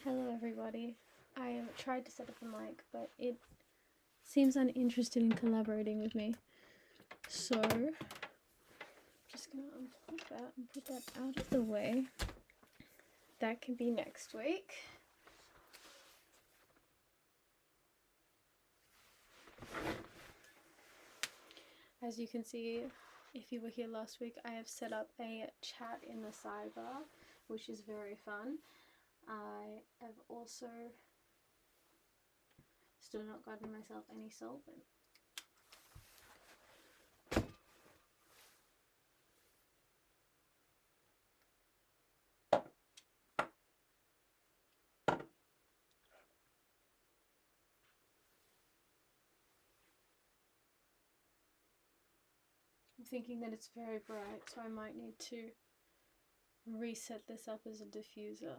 Hello everybody. I have tried to set up a mic, but it seems uninterested in collaborating with me. So, I'm just gonna unplug that and put that out of the way. That can be next week. As you can see, if you were here last week, I have set up a chat in the sidebar, which is very fun. I have also still not gotten myself any solvent. I'm thinking that it's very bright, so I might need to reset this up as a diffuser.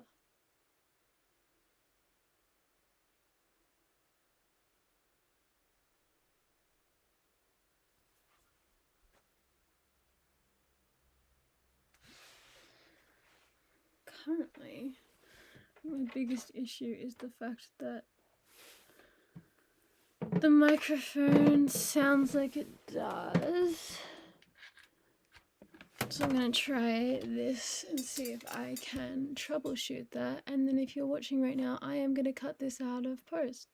Currently, my biggest issue is the fact that the microphone sounds like it does. So I'm going to try this and see if I can troubleshoot that. And then if you're watching right now, I am going to cut this out of post.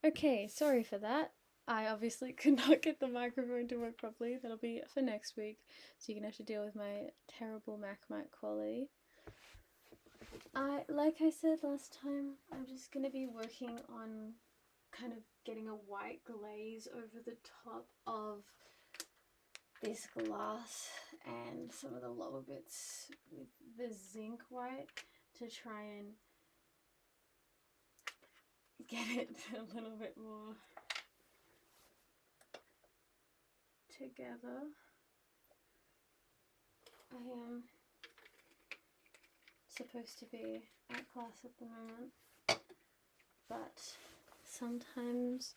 Okay, sorry for that. I obviously could not get the microphone to work properly. That'll be for next week, so you're gonna have to deal with my terrible Mac mic quality. Like I said last time, I'm just gonna be working on kind of getting a white glaze over the top of this glass and some of the lower bits with the zinc white to try and get it a little bit more together. I am supposed to be at class at the moment, but sometimes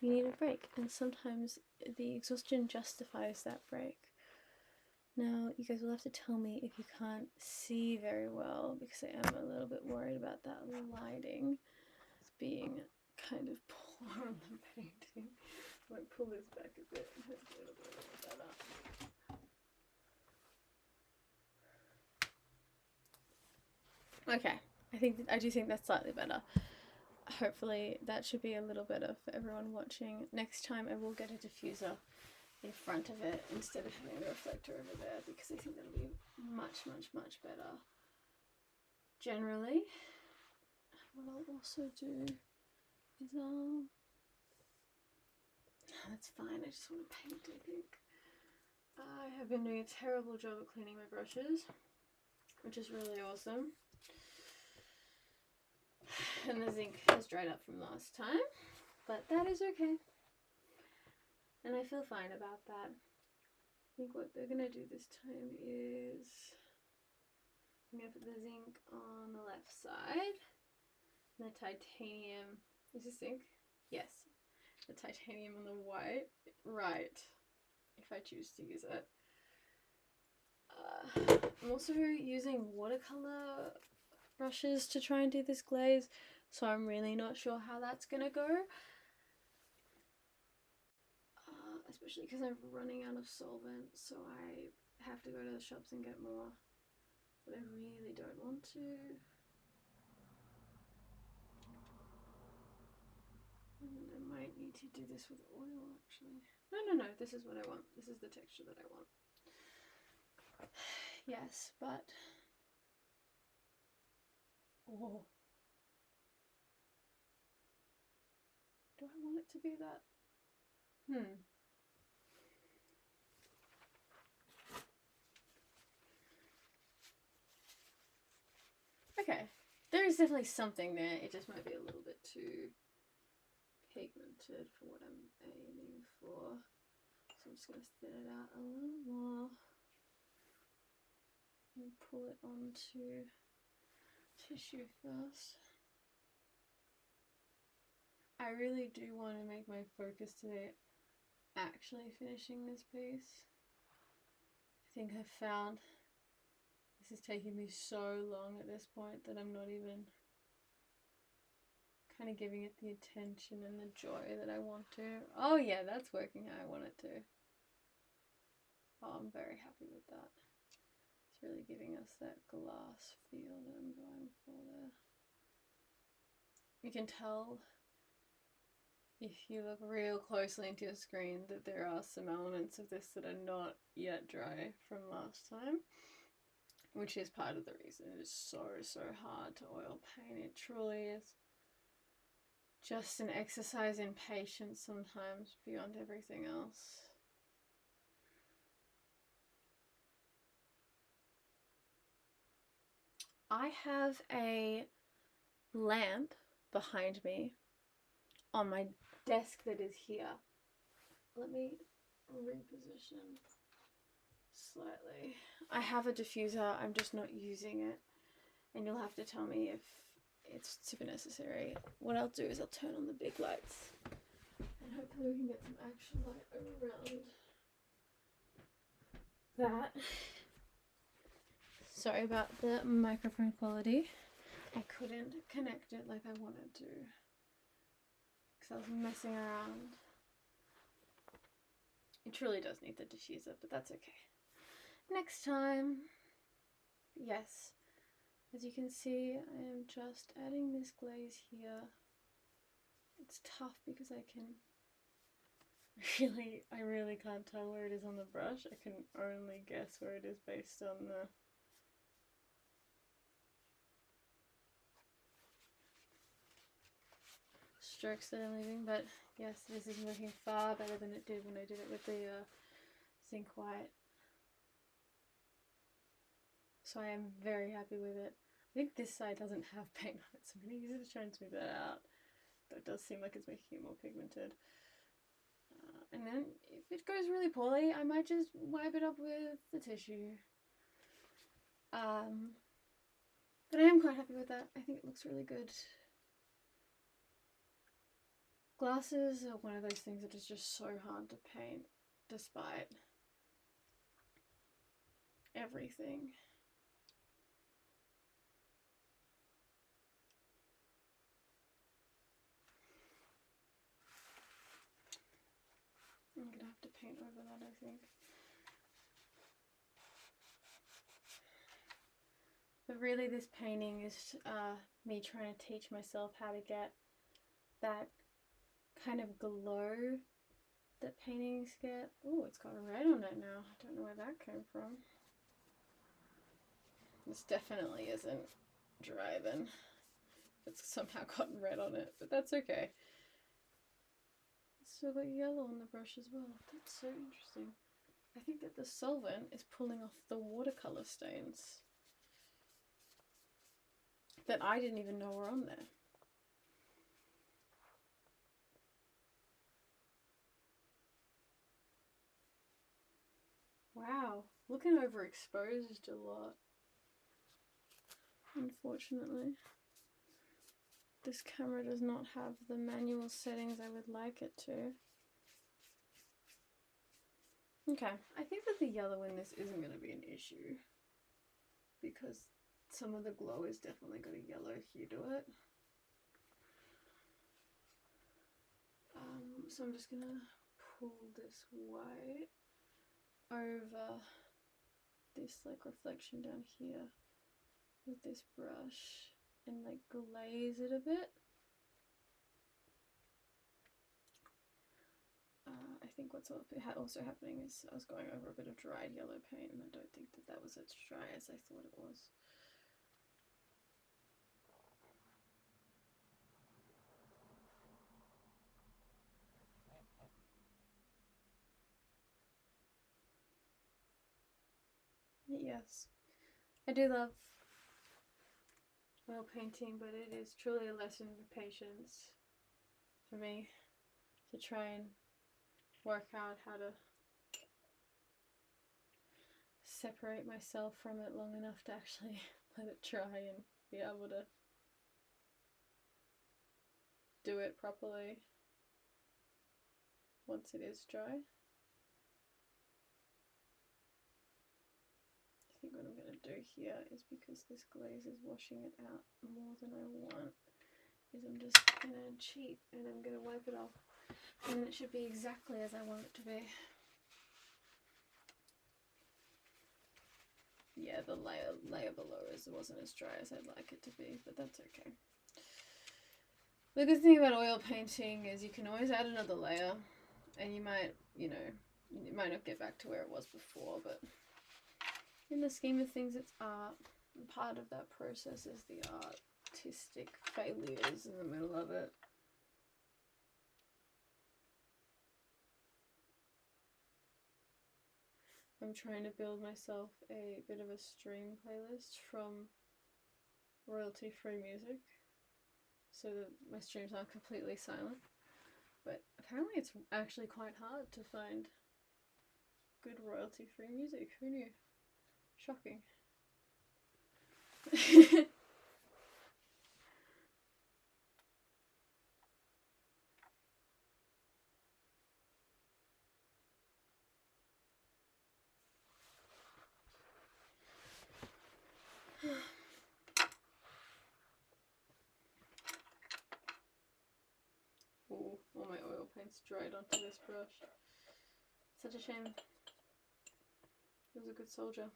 you need a break, and sometimes the exhaustion justifies that break. Now, you guys will have to tell me if you can't see very well, because I am a little bit worried about that lighting being kind of poor on the painting. I might pull this back a bit and hopefully it'll be a little better. Okay, I do think that's slightly better. Hopefully that should be a little better for everyone watching. Next time I will get a diffuser in front of it instead of having a reflector over there, because I think that'll be much better. Generally, what I'll also do is that's fine, I just want to paint, I think. I have been doing a terrible job of cleaning my brushes, which is really awesome. And the zinc has dried up from last time, but that is okay. And I feel fine about that. I think what they're gonna do this time is I'm gonna put the zinc on the left side, and the titanium, is this zinc? Yes. The titanium on the white, right, if I choose to use it. I'm also using watercolor brushes to try and do this glaze, so I'm really not sure how that's gonna go. Especially because I'm running out of solvent, so I have to go to the shops and get more, but I really don't want to. And I might need to do this with oil, actually. No, this is what I want. This is the texture that I want. Yes, but... oh. Do I want it to be that? Okay, there is definitely something there. It just might be a little bit too pigmented for what I'm aiming for. So I'm just going to thin it out a little more and pull it onto tissue first. I really do want to make my focus today actually finishing this piece. I think I've found this is taking me so long at this point that I'm not even kind of giving it the attention and the joy that I want to. Oh yeah, that's working how I want it to. Oh, I'm very happy with that. It's really giving us that glass feel that I'm going for there. You can tell if you look real closely into your screen that there are some elements of this that are not yet dry from last time, which is part of the reason it is so hard to oil paint. It truly is just an exercise in patience sometimes beyond everything else. I have a lamp behind me on my desk that is here. Let me reposition slightly. I have a diffuser, I'm just not using it, and you'll have to tell me if it's super necessary. What I'll do is I'll turn on the big lights and hopefully we can get some actual light around that. Sorry about the microphone quality. I couldn't connect it like I wanted to because I was messing around. It truly does need the diffuser, but that's okay. Next time. Yes, as you can see, I am just adding this glaze here It's tough because I really can't tell where it is on the brush. I can only guess where it is based on the strokes that I'm leaving, but yes, this is looking far better than it did when I did it with the zinc white. So I am very happy with it. I think this side doesn't have paint on it, so I'm going to use it to try and smooth that out. Though it does seem like it's making it more pigmented. And then if it goes really poorly, I might just wipe it up with the tissue. But I am quite happy with that. I think it looks really good. Glasses are one of those things that is just so hard to paint, despite everything. I'm gonna have to paint over that, I think. But really this painting is me trying to teach myself how to get that kind of glow that paintings get. Oh, it's got red on it now. I don't know where that came from. This definitely isn't dry then. It's somehow gotten red on it, but that's okay. It's still got yellow on the brush as well. That's so interesting. I think that the solvent is pulling off the watercolor stains that I didn't even know were on there. Wow, looking overexposed a lot. Unfortunately, this camera does not have the manual settings I would like it to. Okay, I think that the yellow in this isn't going to be an issue because some of the glow has definitely got a yellow hue to it. So I'm just going to pull this white over this like reflection down here with this brush and like glaze it a bit. I think what's also happening is I was going over a bit of dried yellow paint, and I don't think that that was as dry as I thought it was. Yes, I do love oil painting, but it is truly a lesson in patience for me to try and work out how to separate myself from it long enough to actually let it dry and be able to do it properly once it is dry. I think what I'm going to do here is, because this glaze is washing it out more than I want, is I'm just going to cheat and I'm going to wipe it off, and it should be exactly as I want it to be. Yeah, the layer below wasn't as dry as I'd like it to be, but that's okay. The good thing about oil painting is you can always add another layer, and you might, it might not get back to where it was before, but in the scheme of things, it's art. And part of that process is the artistic failures in the middle of it. I'm trying to build myself a bit of a stream playlist from royalty-free music, so that my streams aren't completely silent. But apparently it's actually quite hard to find good royalty-free music. Who knew? Shocking. Ooh, all my oil paint's dried onto this brush. Such a shame. He was a good soldier.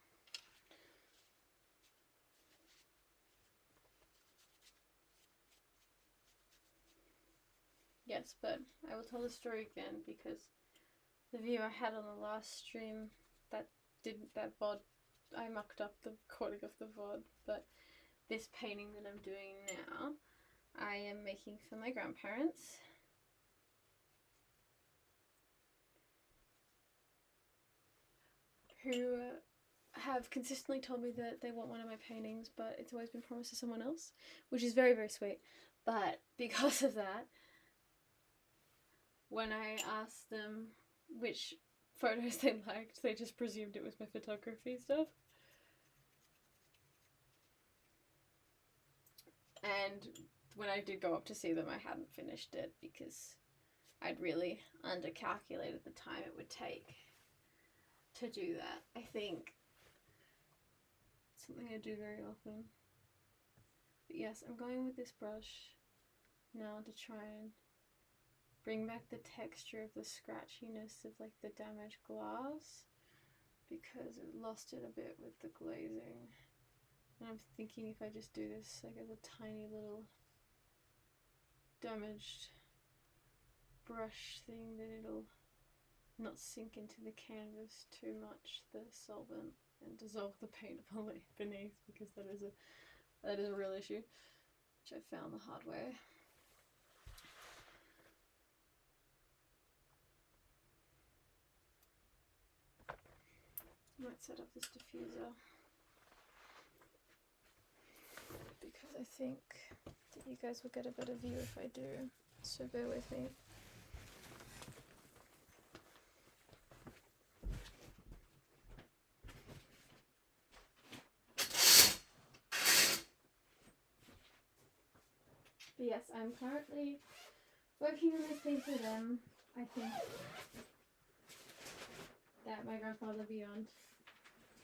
yet, but I will tell the story again because the view I had on the last stream, that VOD, I mucked up the recording of the VOD, but this painting that I'm doing now, I am making for my grandparents. Who have consistently told me that they want one of my paintings, but it's always been promised to someone else, which is very, very sweet. But because of that, when I asked them which photos they liked, they just presumed it was my photography stuff. And when I did go up to see them, I hadn't finished it because I'd really undercalculated the time it would take to do that. I think it's something I do very often. But yes, I'm going with this brush now to try and bring back the texture of the scratchiness of like the damaged glass, because it lost it a bit with the glazing. And I'm thinking if I just do this like as a tiny little damaged brush thing, that it'll not sink into the canvas too much, the solvent, and dissolve the paint beneath, because that is a real issue, which I found the hard way. I might set up this diffuser because I think that you guys will get a better view if I do, so bear with me. But yes, I'm currently working on this thing for them. I think that my grandfather, beyond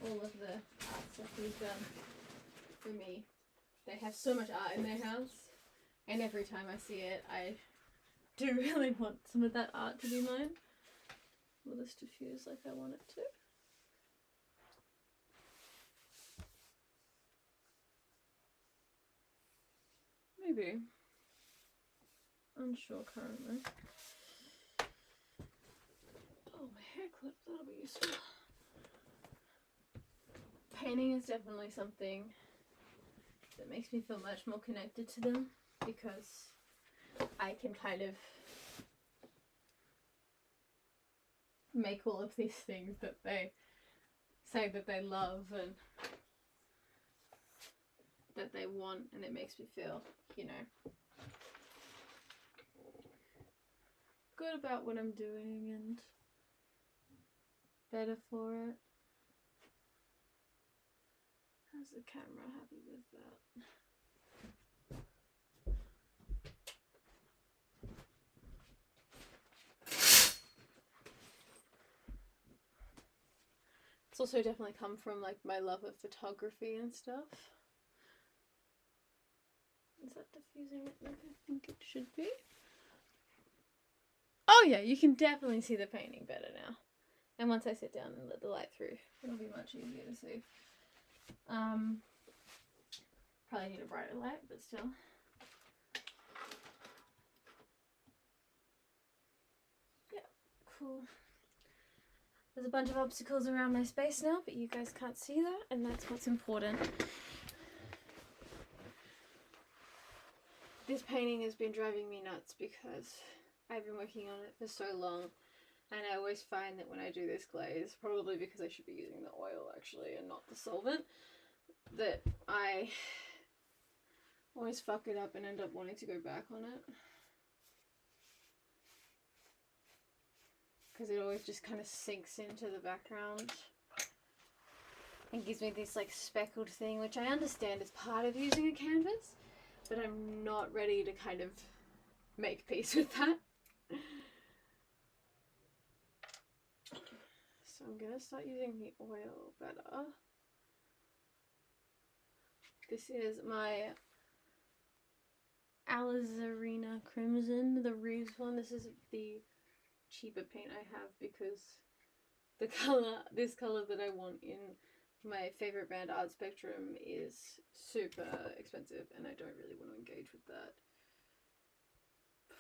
all of the art stuff he's done for me, they have so much art in their house, and every time I see it, I do really want some of that art to be mine. Will this diffuse like I want it to? Maybe. Unsure currently. Oh, my hair clip, that'll be useful. Painting is definitely something that makes me feel much more connected to them, because I can kind of make all of these things that they say that they love and that they want, and it makes me feel, you know, good about what I'm doing and better for it. How's the camera? Happy with that? It's also definitely come from like my love of photography and stuff. Is that diffusing it like I think it should be? Oh yeah, you can definitely see the painting better now. And once I sit down and let the light through, it'll be much easier to see. Probably need a brighter light, but still. Yeah, cool. There's a bunch of obstacles around my space now, but you guys can't see that, and that's what's important. This painting has been driving me nuts because I've been working on it for so long, and I always find that when I do this glaze, probably because I should be using the oil actually and not the solvent, that I always fuck it up and end up wanting to go back on it. Because it always just kind of sinks into the background and gives me this like speckled thing, which I understand is part of using a canvas, but I'm not ready to kind of make peace with that. So I'm gonna start using the oil better. This is my Alizarina Crimson, the Reeves one. This is the cheaper paint I have because the color, this color that I want in my favorite band Art Spectrum is super expensive, and I don't really want to engage with that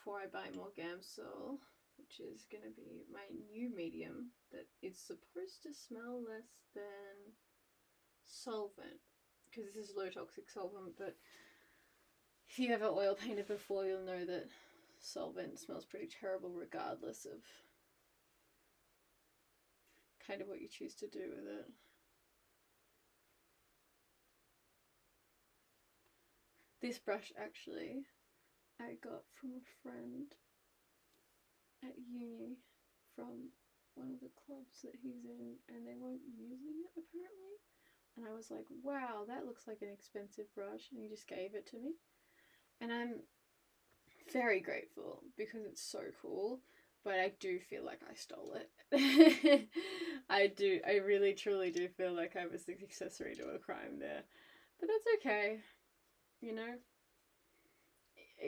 before I buy more Gamsol, which is going to be my new medium that is supposed to smell less than solvent, because this is low toxic solvent, but if you ever oil painted before, you'll know that solvent smells pretty terrible regardless of kind of what you choose to do with it. This brush actually I got from a friend at uni from one of the clubs that he's in, and they weren't using it apparently. And I was like, wow, that looks like an expensive brush, and he just gave it to me. And I'm very grateful because it's so cool, but I do feel like I stole it. I really truly do feel like I was the accessory to a crime there. But that's okay, you know?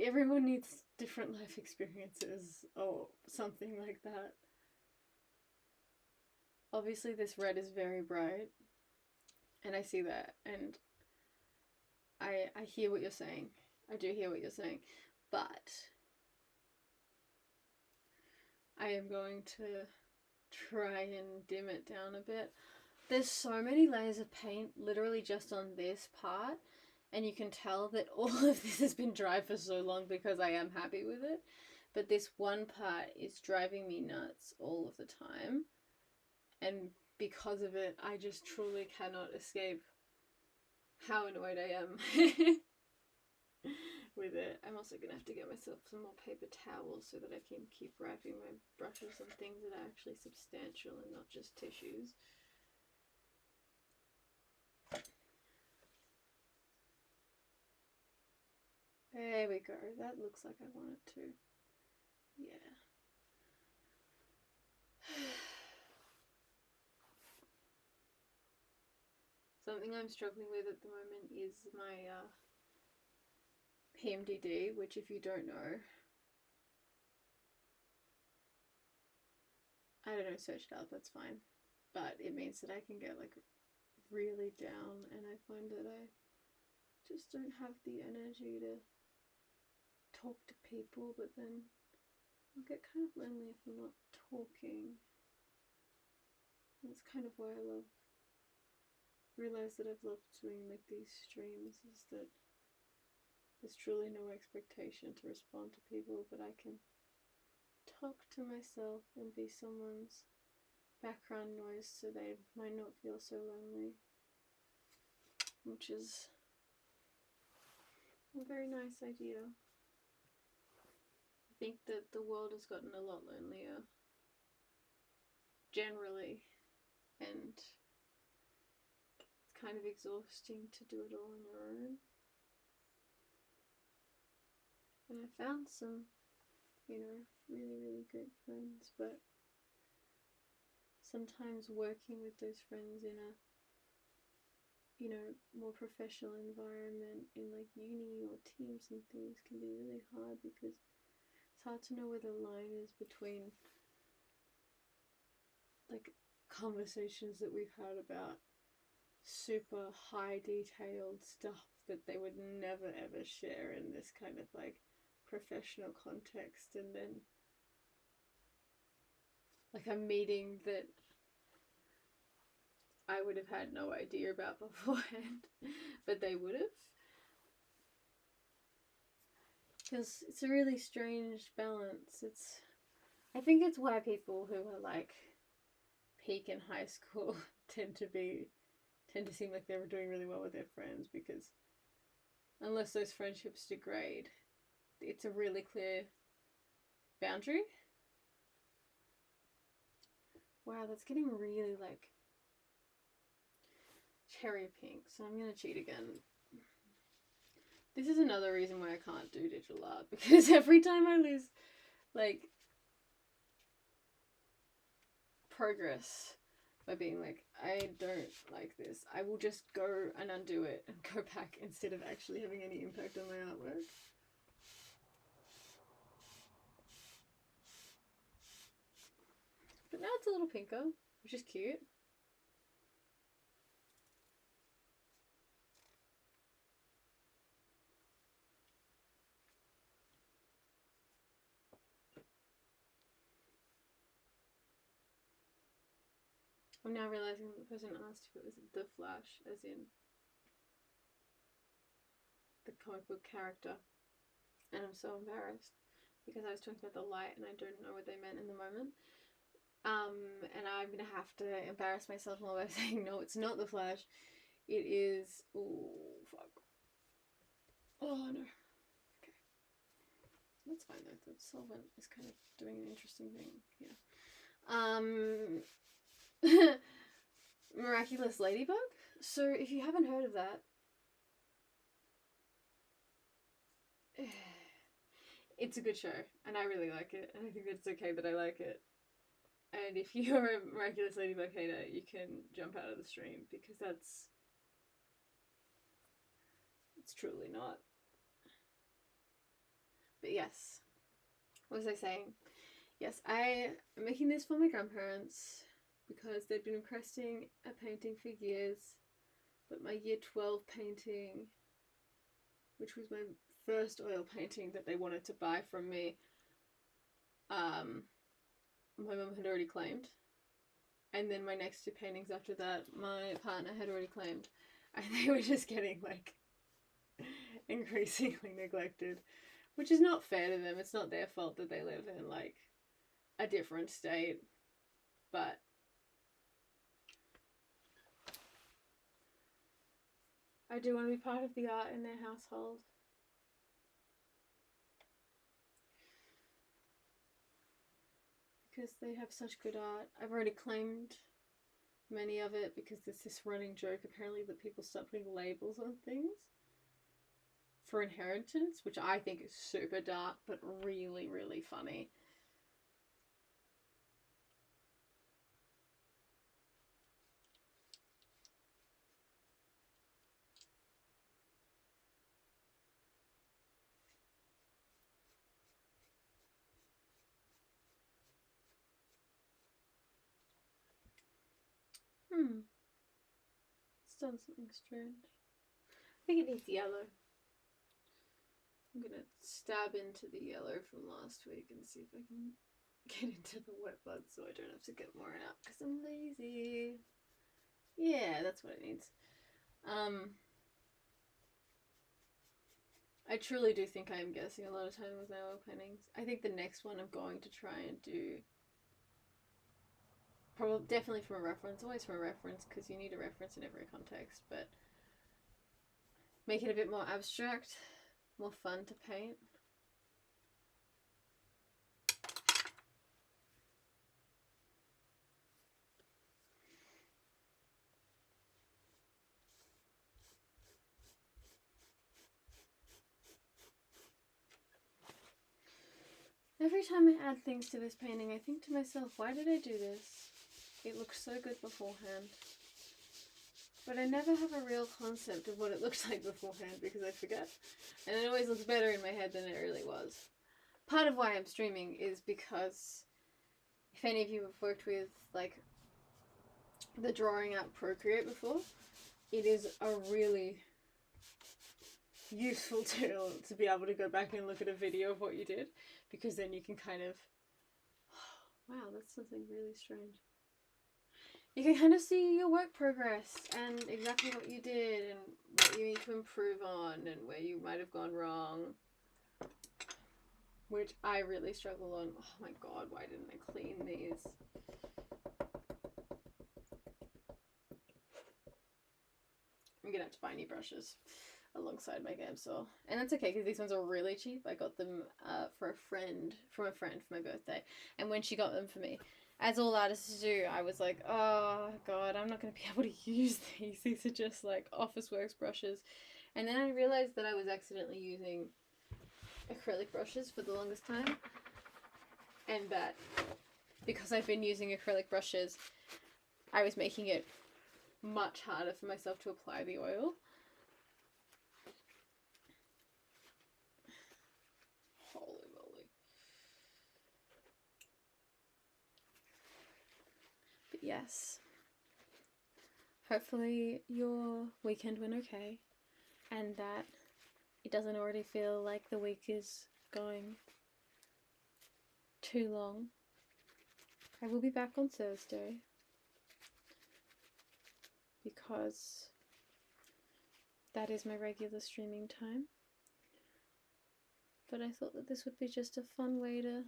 Everyone needs different life experiences or something like that. Obviously this red is very bright, and I see that, and I hear what you're saying. I do hear what you're saying, but I am going to try and dim it down a bit. There's so many layers of paint literally just on this part, and you can tell that all of this has been dry for so long because I am happy with it, but this one part is driving me nuts all of the time, and because of it I just truly cannot escape how annoyed I am with it. I'm also gonna have to get myself some more paper towels so that I can keep wrapping my brushes on things that are actually substantial and not just tissues. There we go. That looks like I want it to. Yeah. Something I'm struggling with at the moment is my PMDD, which if you don't know, I don't know, search it up, that's fine. But it means that I can get like really down, and I find that I just don't have the energy to talk to people, but then I'll get kind of lonely if I'm not talking. That's kind of why I realize that I've loved doing like these streams, is that there's truly no expectation to respond to people, but I can talk to myself and be someone's background noise so they might not feel so lonely, which is a very nice idea. I think that the world has gotten a lot lonelier generally, and it's kind of exhausting to do it all on your own. And I found some, you know, really great friends, but sometimes working with those friends in a, you know, more professional environment in like uni or teams and things can be really hard, because it's hard to know where the line is between like conversations that we've had about super high detailed stuff that they would never ever share in this kind of like professional context, and then like a meeting that I would have had no idea about beforehand, but they would have. Because it's a really strange balance. I think it's why people who are like peak in high school tend to seem like they were doing really well with their friends, because unless those friendships degrade, it's a really clear boundary. Wow, that's getting really like cherry pink, so I'm gonna cheat again. This is another reason why I can't do digital art, because every time I lose like progress by being like, I don't like this, I will just go and undo it and go back instead of actually having any impact on my artwork. But now it's a little pinker, which is cute. I'm now realising that the person asked if it was The Flash, as in the comic book character. And I'm so embarrassed because I was talking about the light and I don't know what they meant in the moment. And I'm going to have to embarrass myself more by saying, no, it's not The Flash. It is... Oh, fuck. Oh, no. Okay. That's fine, though. The solvent is kind of doing an interesting thing here. Miraculous Ladybug? So, if you haven't heard of that... It's a good show, and I really like it, and I think that it's okay that I like it. And if you're a Miraculous Ladybug hater, you can jump out of the stream, because it's truly not. But yes, what was I saying? Yes, I am making this for my grandparents, because they've been requesting a painting for years, but my year 12 painting, which was my first oil painting that they wanted to buy from me, my mum had already claimed. And then my next two paintings after that, my partner had already claimed. And they were just getting, like, increasingly neglected. Which is not fair to them. It's not their fault that they live in, like, a different state. But I do want to be part of the art in their household. Because they have such good art. I've already claimed many of it because there's this running joke apparently that people start putting labels on things for inheritance, which I think is super dark but really, really funny. It's done something strange. I think it needs yellow. I'm gonna stab into the yellow from last week and see if I can get into the wet blood so I don't have to get more out because I'm lazy. Yeah, that's what it needs. I truly do think I am guessing a lot of time with my oil paintings. I think the next one I'm going to try and do, probably definitely from a reference, always from a reference because you need a reference in every context, but make it a bit more abstract, more fun to paint. Every time I add things to this painting, I think to myself, why did I do this? It looks so good beforehand. But I never have a real concept of what it looks like beforehand because I forget. And it always looks better in my head than it really was. Part of why I'm streaming is because if any of you have worked with, like, the drawing app Procreate before, it is a really useful tool to be able to go back and look at a video of what you did, because then you can kind of, wow, that's something really strange. You can kind of see your work progress and exactly what you did and what you need to improve on and where you might have gone wrong, which I really struggle on. Oh my god, why didn't I clean these? I'm gonna have to buy new brushes alongside my gam saw, and that's okay because these ones are really cheap. I got them from a friend for my birthday, and when she got them for me, as all artists do, I was like, oh god, I'm not going to be able to use these. These are just like Officeworks brushes. And then I realized that I was accidentally using acrylic brushes for the longest time, and that because I've been using acrylic brushes, I was making it much harder for myself to apply the oil. Holy moly. But yes, hopefully your weekend went okay and that it doesn't already feel like the week is going too long. I will be back on Thursday. because that is my regular streaming time. But I thought that this would be just a fun way to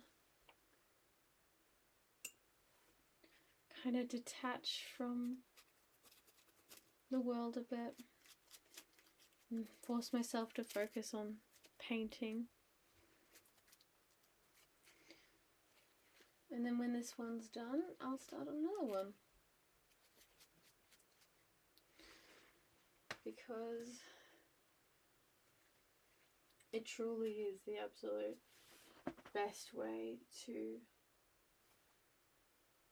kind of detach from the world a bit and force myself to focus on painting. And then when this one's done, I'll start another one. Because it truly is the absolute best way to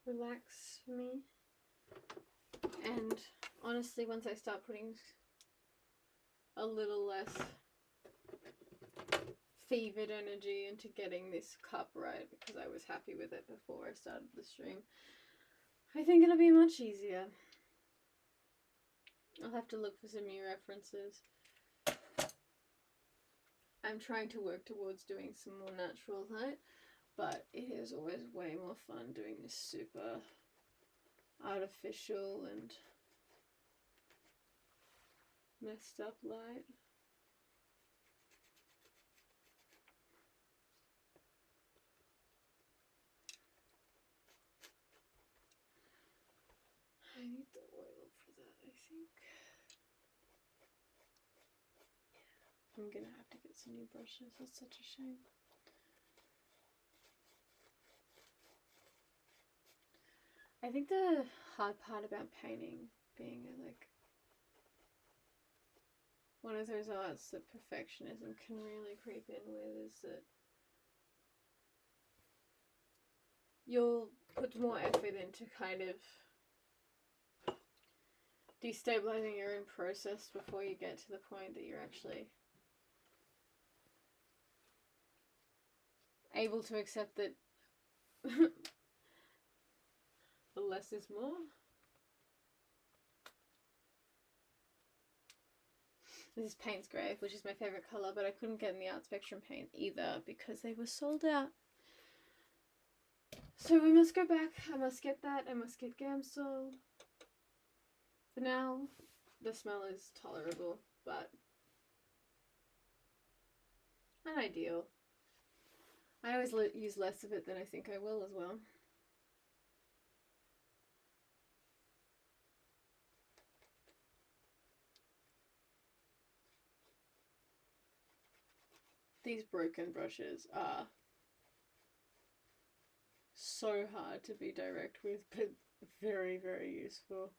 relax for me. And honestly, once I start putting a little less fevered energy into getting this cup right, because I was happy with it before I started the stream, I think it'll be much easier. I'll have to look for some new references. I'm trying to work towards doing some more natural light, but it is always way more fun doing this super artificial and messed up light. I need the oil for that, I think. I'm gonna have to get some new brushes, that's such a shame. I think the hard part about painting being one of those arts that perfectionism can really creep in with is that you'll put more effort into kind of destabilizing your own process before you get to the point that you're actually able to accept that less is more. This is Payne's Grey, which is my favourite colour, but I couldn't get in the Art Spectrum paint either because they were sold out. So we must go back. I must get that. I must get Gamsol. For now, the smell is tolerable, but not ideal. I always use less of it than I think I will as well. These broken brushes are so hard to be direct with, but very, very useful.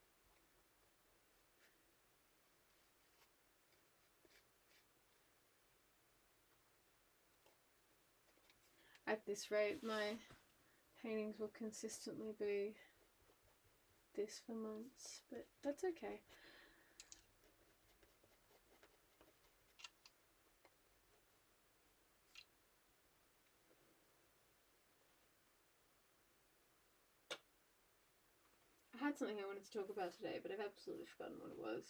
At this rate, my paintings will consistently be this for months, but that's okay. I had something I wanted to talk about today, but I've absolutely forgotten what it was.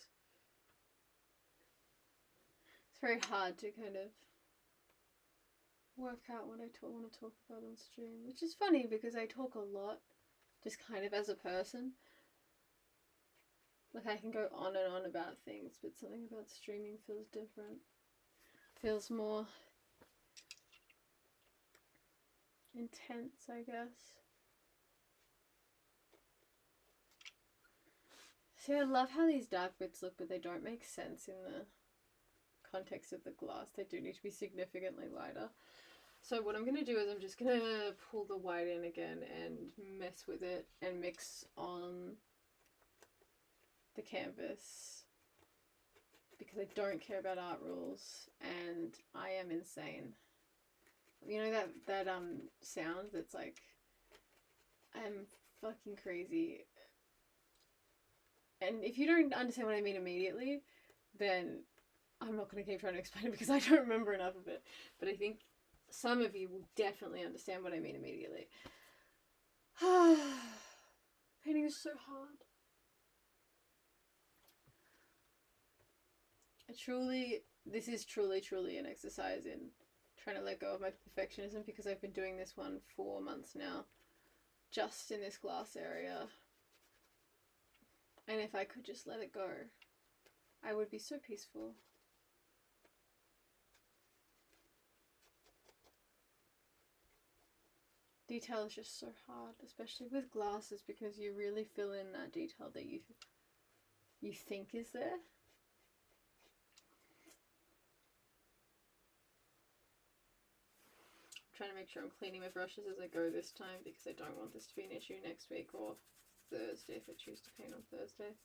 It's very hard to kind of work out what I want to talk about on stream, which is funny because I talk a lot just kind of as a person. Like I can go on and on about things, but something about streaming feels different. Feels more intense, I guess. See, I love how these dark bits look, but they don't make sense in the context of the glass. They do need to be significantly lighter. So what I'm going to do is I'm just going to pull the white in again and mess with it and mix on the canvas because I don't care about art rules and I am insane. You know that sound that's like, I'm fucking crazy. And if you don't understand what I mean immediately, then I'm not going to keep trying to explain it because I don't remember enough of it. But I think some of you will definitely understand what I mean immediately. Painting is so hard. This is truly an exercise in trying to let go of my perfectionism because I've been doing this one for months now, just in this glass area. And if I could just let it go, I would be so peaceful. Detail is just so hard, especially with glasses, because you really fill in that detail that you think is there. I'm trying to make sure I'm cleaning my brushes as I go this time, because I don't want this to be an issue next week or Thursday if I choose to paint on Thursday.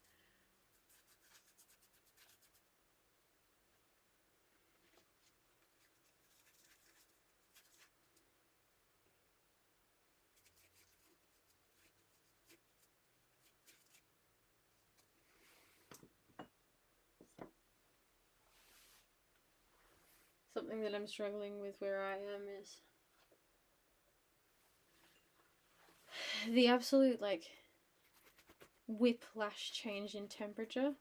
Something that I'm struggling with where I am is the absolute, like, whiplash change in temperature,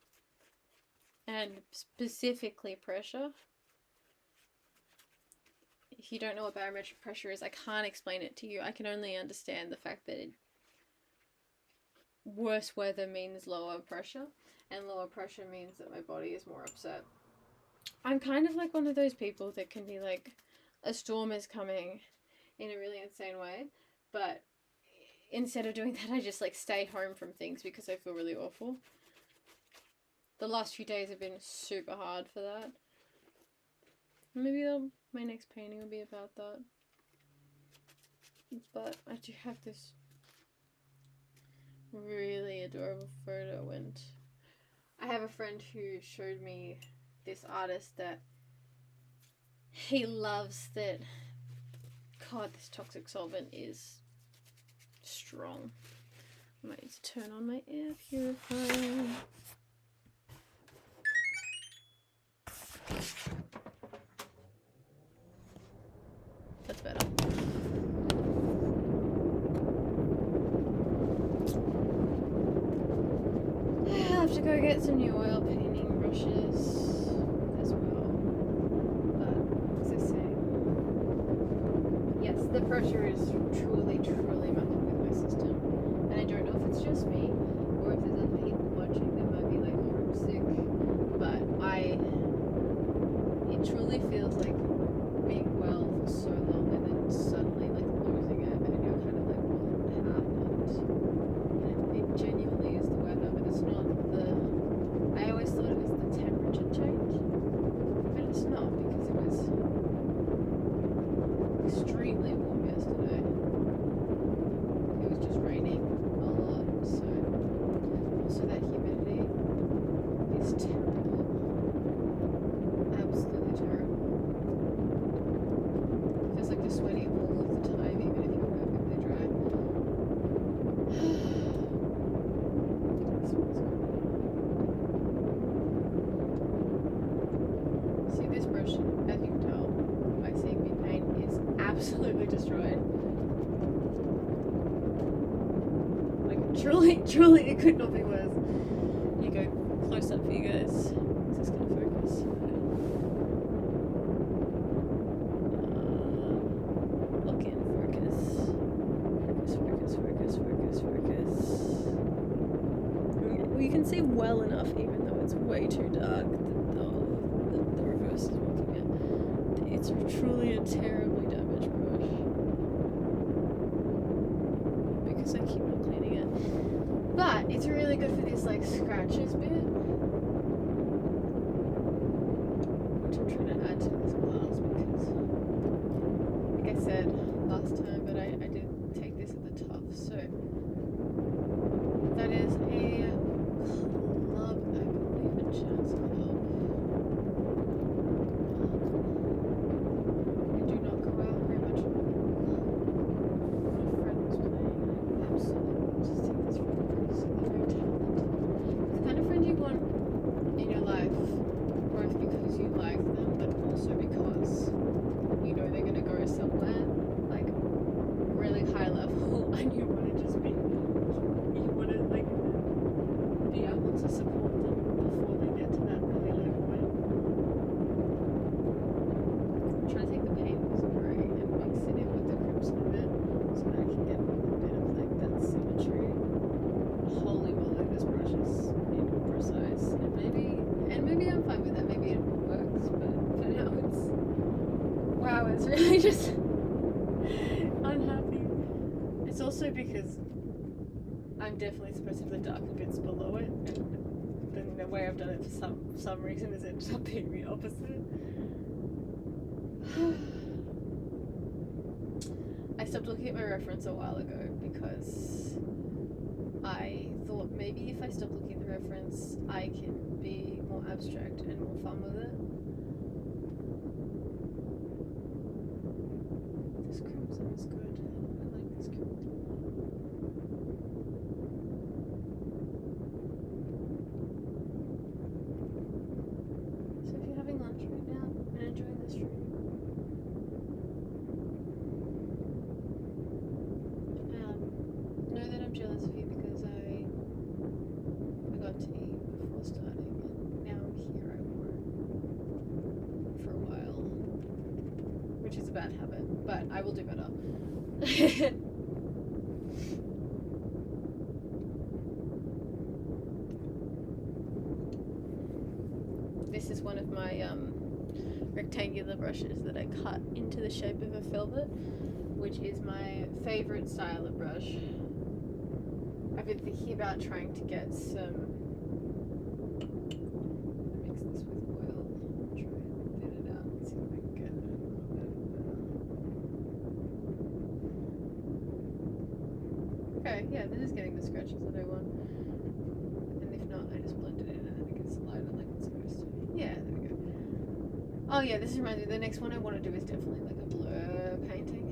and specifically pressure. If you don't know what barometric pressure is, I can't explain it to you. I can only understand the fact that worse weather means lower pressure, and lower pressure means that my body is more upset. I'm kind of like one of those people that can be like, a storm is coming in a really insane way, but instead of doing that, I just like stay home from things because I feel really awful. The last few days have been super hard for that. Maybe my next painting will be about that. But I do have this really adorable photo, and I have a friend who showed me this artist that he loves, that, God, this toxic solvent is strong. I might need to turn on my air purifier. That's better. I'll have to go get some new oil painting brushes as well. But, as I say, yes, the pressure is truly messing with my system. And I don't know if it's just me, or if there's other people watching that might be like homesick, but it truly feels like being well for so long and then suddenly like losing it, and you're kind of like, what happened? And it genuinely is the weather, but it's not I always thought it was the temperature change, but it's not, because it was extremely warm yesterday. It was just raining a lot, so also that humidity is terrible. Absolutely terrible. It feels like you're sweating all of the time, even if you're perfectly dry. See, this brush, as you can tell by seeing me paint, is absolutely destroyed. Like, truly, it could not be worse. Here you go, close up for you guys. Is this gonna focus? Look in, focus. Focus. Well, you can see well enough, even though it's way too dark. The reverse is working out. It's truly a terribly damaged brush, because I keep not cleaning it. But it's really good for this like scratches bit, which I'm trying to add to this glass, because, like I said last time, but I did take this at the top. So that is a club, I believe, a jazz club. I do not go out very much. My friend was playing. Absolutely, just take this from her. She's very talented. The kind of friend you want Wow, it's really just unhappy. It's also because I'm definitely supposed to have the darker bits below it, and then the way I've done it for some reason is it ends up being the opposite. I stopped looking at my reference a while ago because I thought maybe if I stop looking at the reference I can be more abstract and more fun with it. This crimson is good. I like this crimson. So if you're having lunch right now and enjoying this stream, know that I'm jealous of you because I forgot to eat before starting, and now I'm here. I won't for a while, which is a bad habit, but I will do better. This is one of my rectangular brushes that I cut into the shape of a filbert, which is my favourite style of brush. I've been thinking about trying to get some, mix this with oil, try and thin it out and see if I can get it a little bit better. Okay, yeah, this is getting the scratches that I want. And if not, I just blend it in and it gets lighter like it's supposed to. Yeah, there we go. Oh yeah, this reminds me, the next one I want to do is definitely like a blur painting.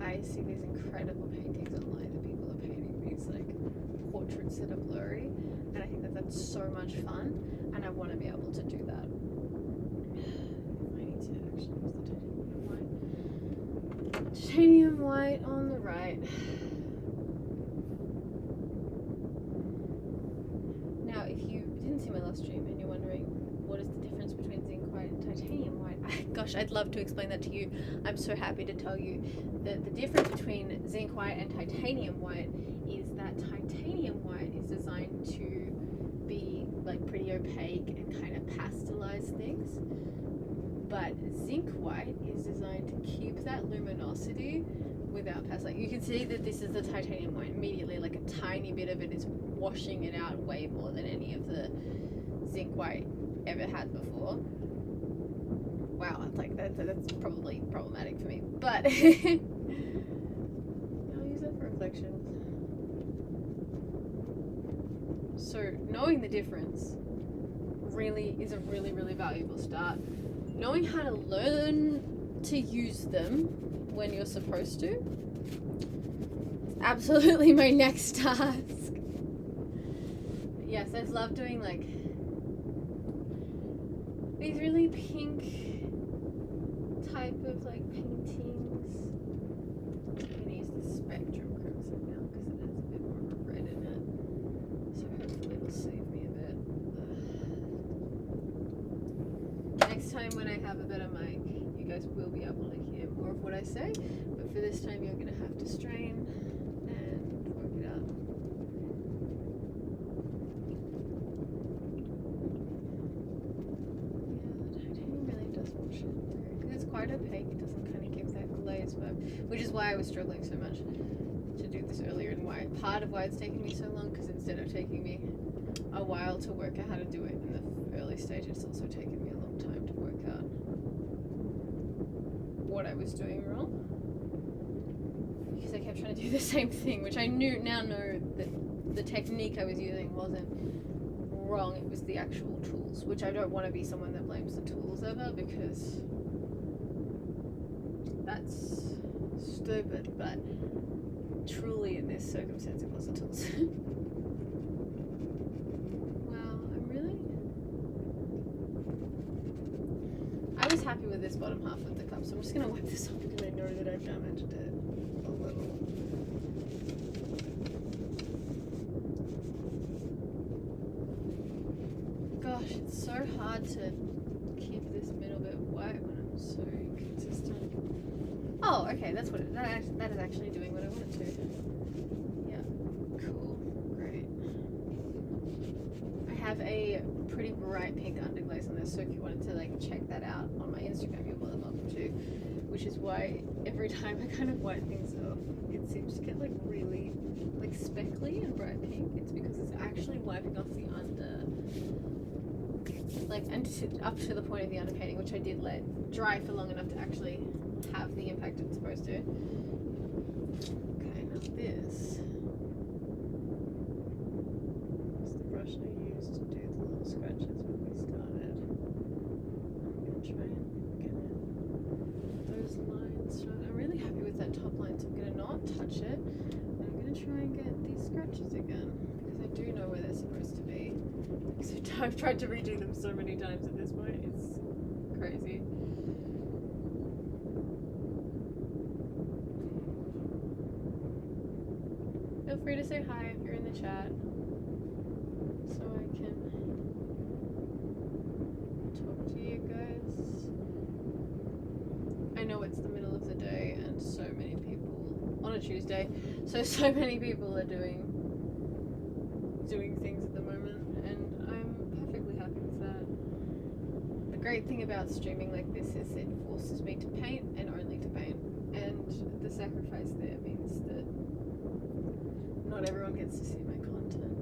I see these incredible paintings online that people are painting these like portraits that are blurry, and I think that that's so much fun, and I want to be able to do that. I need to actually use the titanium white. Titanium white on the right. Now, if you didn't see my last stream and you're wondering what is the difference between zinc white and titanium white, gosh, I'd love to explain that to you. I'm so happy to tell you that the difference between zinc white and titanium white is that titanium white is designed to be like pretty opaque and kind of pastelize things, but zinc white is designed to keep that luminosity without pastelize. You can see that this is the titanium white immediately, like a tiny bit of it is washing it out way more than any of the zinc white ever had before. Wow, like that's probably problematic for me, but I'll use that for reflections. So knowing the difference really is a really valuable start. Knowing how to learn to use them when you're supposed to is absolutely my next task. Yes, I love doing like these really pink type of like paintings. I'm gonna use the Spectrum Crimson now because it has a bit more of a red in it, so hopefully it'll save me a bit. Next time when I have a better mic, you guys will be able to hear more of what I say, but for this time you're gonna have to strain and work it out. Because it's quite opaque, it doesn't kind of give that glaze vibe, which is why I was struggling so much to do this earlier, and why part of why it's taken me so long, because instead of taking me a while to work out how to do it in the early stage, it's also taken me a long time to work out what I was doing wrong, because I kept trying to do the same thing, which I now know that the technique I was using wasn't wrong, it was the actual tools, which I don't want to be someone that blames the tools ever, because that's stupid, but truly in this circumstance it was the tools. Wow, I was happy with this bottom half of the cup, so I'm just going to wipe this off because I know that I've damaged it a little. Gosh, it's so hard to keep this middle bit white when I'm so inconsistent. Oh, okay, that's what that is actually doing what I want it to. Yeah, cool, great. I have a pretty bright pink underglaze on this, so if you wanted to like check that out on my Instagram, you're more than welcome to. which is why every time I kind of wipe things off, it seems to get like really like speckly and bright pink. It's because it's actually wiping off the under, like, and up to the point of the underpainting, which I did let dry for long enough to actually have the impact it's supposed to. Okay, now this is the brush I used to do the little scratches when we started. I'm gonna try and get those lines. I'm really happy with that top line, so I'm gonna not touch it. And I'm gonna try and get these scratches again because I do know where they're supposed to be. Because I've tried to redo them so many times at this point. It's crazy. Feel free to say hi if you're in the chat, so I can talk to you guys. I know it's the middle of the day and so many people, on a Tuesday, so many people are doing things at the moment, and I'm perfectly happy with that. The great thing about streaming like this is it forces me to paint and only to paint, and the sacrifice there means that not everyone gets to see my content,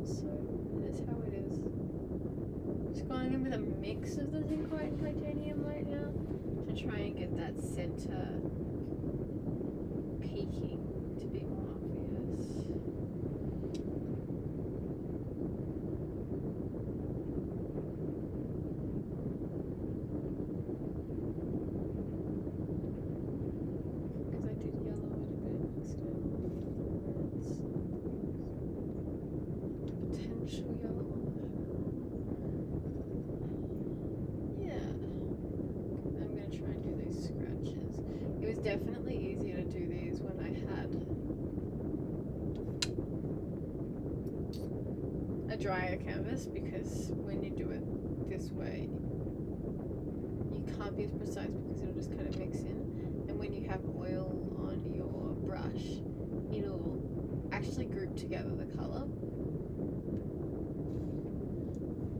so it is how it is. Just going in with a mix of the zinc white and titanium right now to try and get that center peaking to be more obvious. Because I did yellow it a bit instead of the reds. Potential yellow on that. Yeah. I'm going to try and do these scratches. It was definitely easier to do these when I had a drier canvas, because when you do it this way, you can't be as precise because it'll just kind of mix in. And when you have oil on your brush, it'll actually group together the color,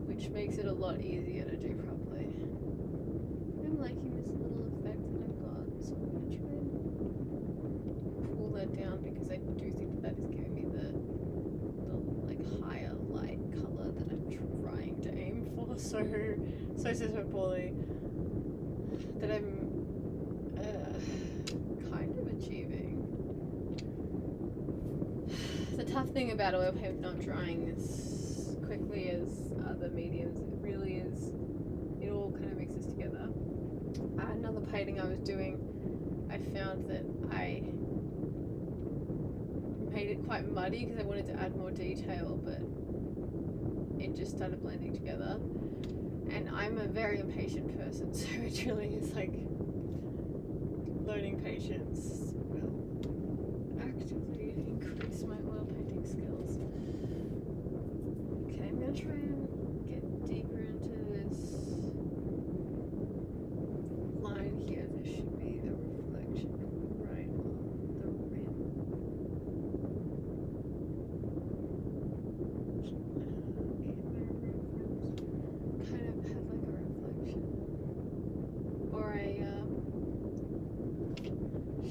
which makes it a lot easier to do properly. I'm liking this little effect that I've got, so I'm going to try and pull that down because I do think that is giving me the like higher light color that I'm trying to aim for so poorly that I'm kind of achieving. The tough thing about oil paint not drying as quickly as other mediums, it really is, it all kind of mixes together. Another painting I was doing, I found that I made it quite muddy because I wanted to add more detail, but it just started blending together. And I'm a very impatient person, so it really is like learning patience will actively increase my oil painting skills. Okay, I'm gonna try and get deeper into this line here. There should be the reflection right on the rim. Kind of have like a reflection or a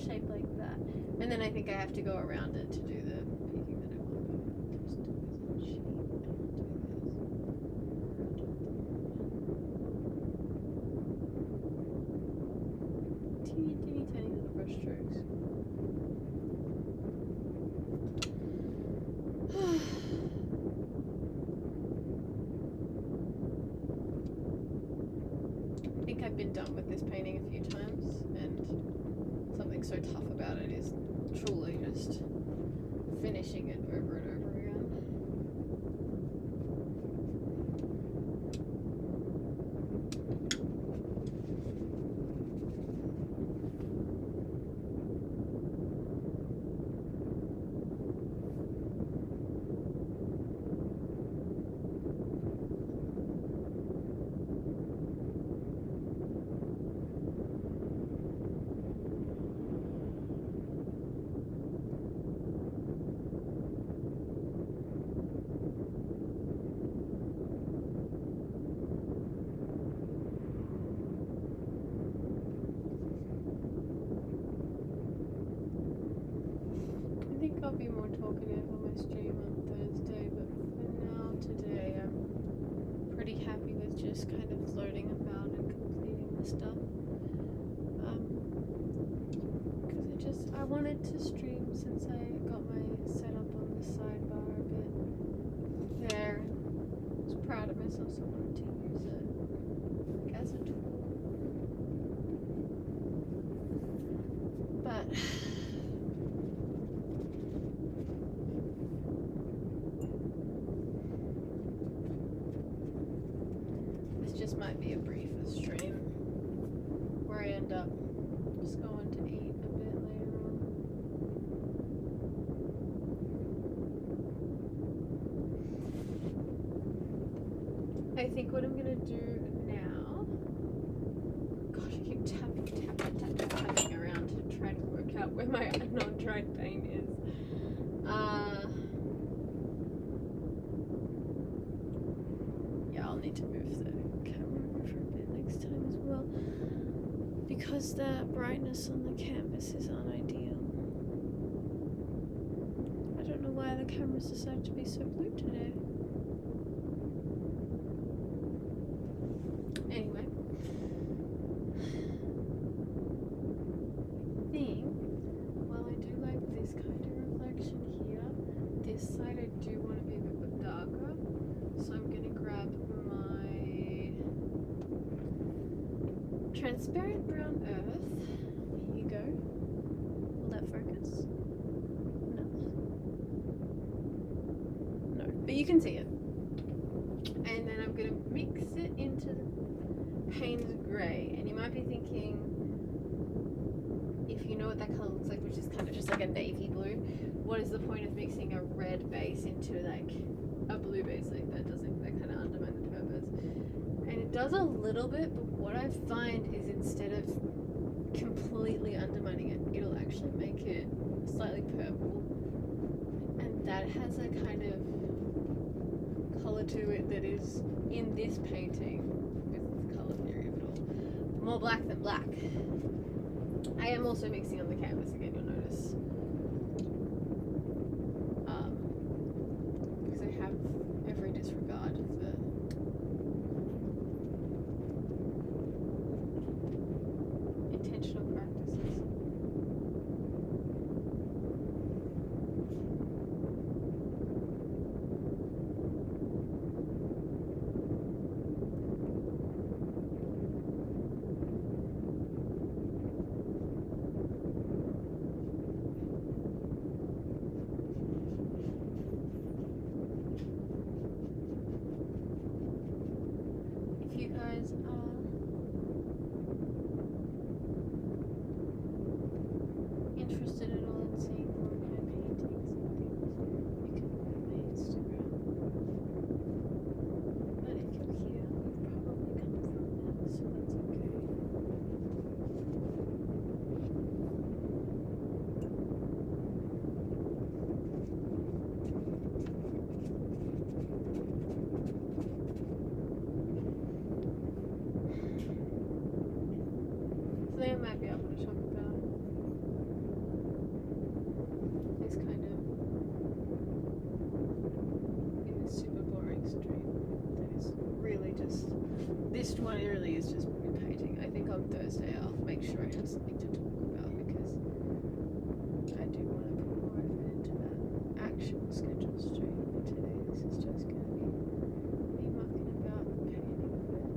shape like that, and then I think I have to go around it to do the peaking that I want. Just do this on sheet and do this teeny tiny little brush strokes. I think I've been done with this painting a few times, and something so tough about it is truly just finishing it over and over again. might be more talkative on my stream on Thursday, but for now, today, I'm pretty happy with just kind of floating about and completing the stuff. Because I wanted to stream since I got my setup on the sidebar a bit there. I was proud of myself, so I wanted to use it as a tool. But this just might be a briefer stream where I end up just going to eat a bit later on. I think what I'm gonna do now, gosh, I keep tapping around to try to work out where my non-dried paint is. Yeah, I'll need to move the camera over for a bit next time as well, because the brightness on the canvas is unideal. I don't know why the cameras decided to be so blue today. Anyway, I think, while I do like this kind of reflection here, this side I do want to be a bit darker, so I'm going to grab my transparent brown earth. Here you go. Will that focus? No. No, but you can see it. And then I'm going to mix it into the Payne's Grey. And you might be thinking, if you know what that colour looks like, which is kind of just like a navy blue, what is the point of mixing a red base into like a blue base? Like that kind of undermine the purpose. And it does a little bit, but what I find is instead of completely undermining it, it'll actually make it slightly purple. And that has a kind of colour to it that is in this painting, with the colour theory of it all, more black than black. I am also mixing on the canvas again, you'll notice, because I have every disregard of the intentional practices. If you guys are interested at all in seeing more of my paintings and things, you can look at my Instagram. But if you're here, you've probably come from that, so that's okay. So I might be able to talk about this kind of in this super boring stream that is really just, this one really is just me painting. I think on Thursday I'll make sure I have something to talk about, because I do want to put more effort into that actual scheduled stream, but today this is just going to be me mucking about and painting a bit.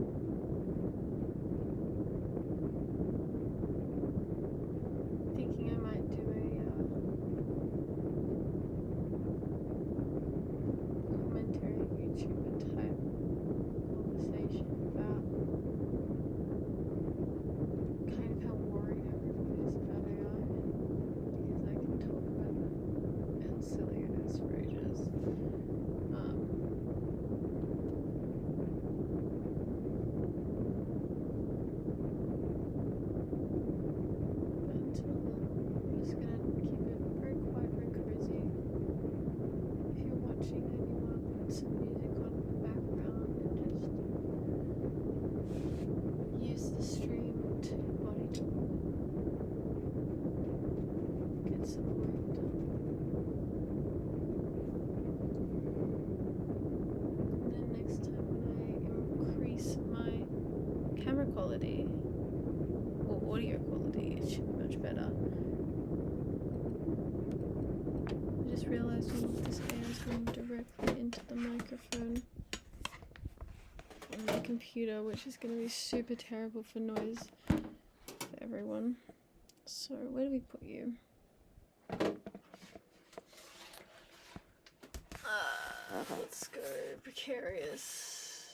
much better. I just realised all of this air is going directly into the microphone on my computer, which is going to be super terrible for noise for everyone. So where do we put you? Let's go precarious.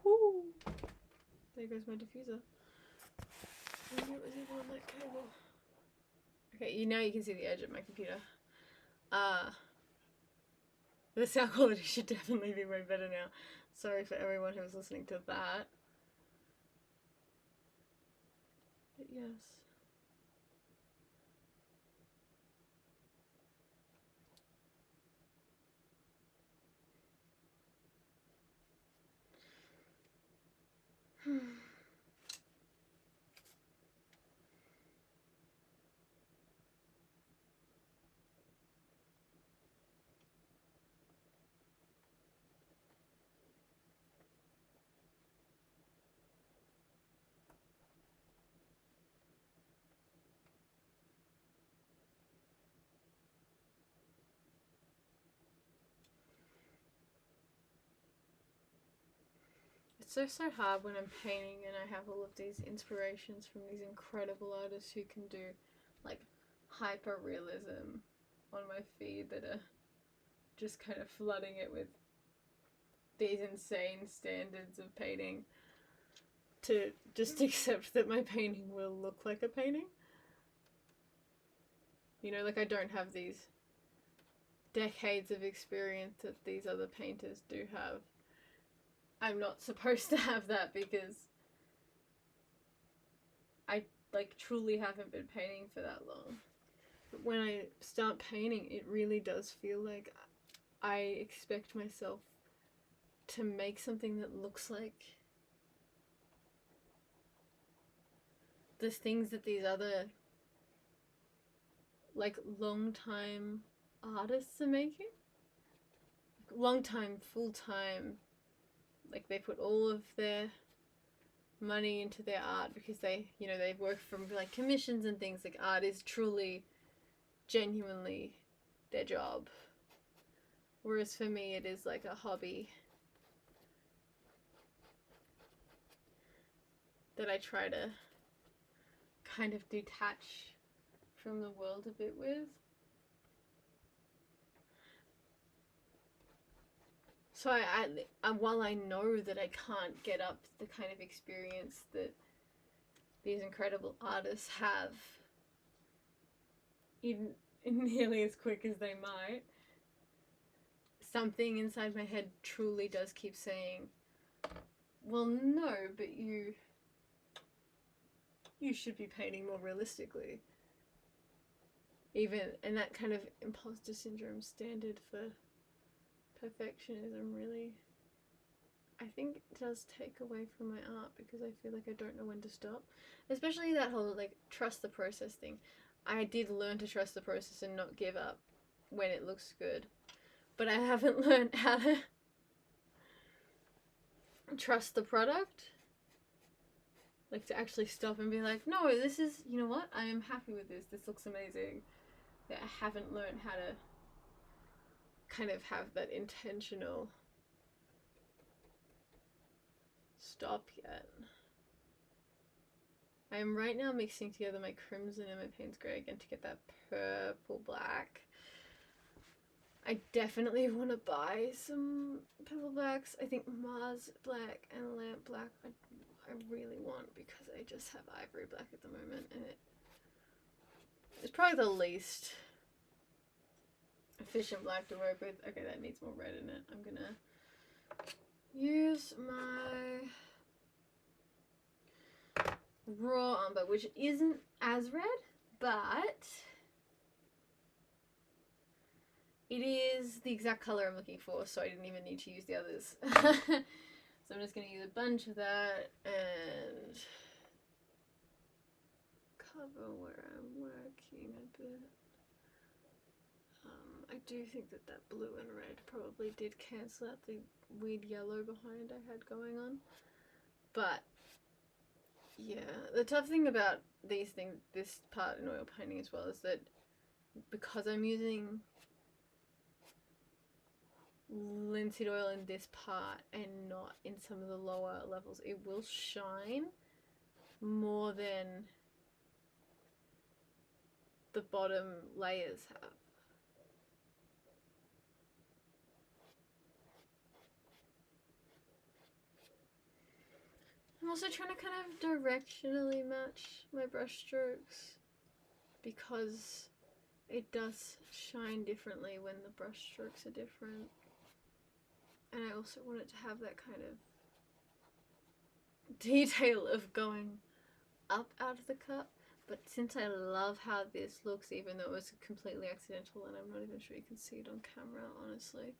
Woo! There goes my diffuser. Maybe it was even on that cable. Okay, now you can see the edge of my computer. The sound quality should definitely be way better now. Sorry for everyone who was listening to that. But yes. It's so hard when I'm painting and I have all of these inspirations from these incredible artists who can do like hyper realism on my feed that are just kind of flooding it with these insane standards of painting, to just accept that my painting will look like a painting. You know, like I don't have these decades of experience that these other painters do have. I'm not supposed to have that because I like truly haven't been painting for that long. But when I start painting, it really does feel like I expect myself to make something that looks like the things that these other like long time artists are making. Long time, full time. Like they put all of their money into their art because they, you know, they work from like commissions and things. Like art is truly, genuinely their job. Whereas for me, it is like a hobby that I try to kind of detach from the world a bit with. So I while I know that I can't get up the kind of experience that these incredible artists have in nearly as quick as they might, something inside my head truly does keep saying, well, no, but you should be painting more realistically. Even, and that kind of imposter syndrome standard for perfectionism really, I think it does take away from my art because I feel like I don't know when to stop. Especially that whole like trust the process thing. I did learn to trust the process and not give up when it looks good. But I haven't learned how to trust the product. Like to actually stop and be like, no, this is, you know what? I am happy with this. This looks amazing. Yeah, I haven't learned how to kind of have that intentional stop yet. I am right now mixing together my crimson and my Payne's grey again to get that purple black. I definitely want to buy some purple blacks. I think Mars black and lamp black I really want because I just have ivory black at the moment and it's probably the least efficient black to work with. Okay, that needs more red in it. I'm gonna use my raw umber, which isn't as red, but it is the exact color I'm looking for, so I didn't even need to use the others. So I'm just going to use a bunch of that and cover where I'm working a bit. I do think that that blue and red probably did cancel out the weird yellow behind I had going on, but Yeah, the tough thing about these things, this part in oil painting as well, is that because I'm using linseed oil in this part and not in some of the lower levels, it will shine more than the bottom layers have. I'm also trying to kind of directionally match my brush strokes because it does shine differently when the brush strokes are different. And I also want it to have that kind of detail of going up out of the cup. But since I love how this looks, even though it was completely accidental, and I'm not even sure you can see it on camera, honestly.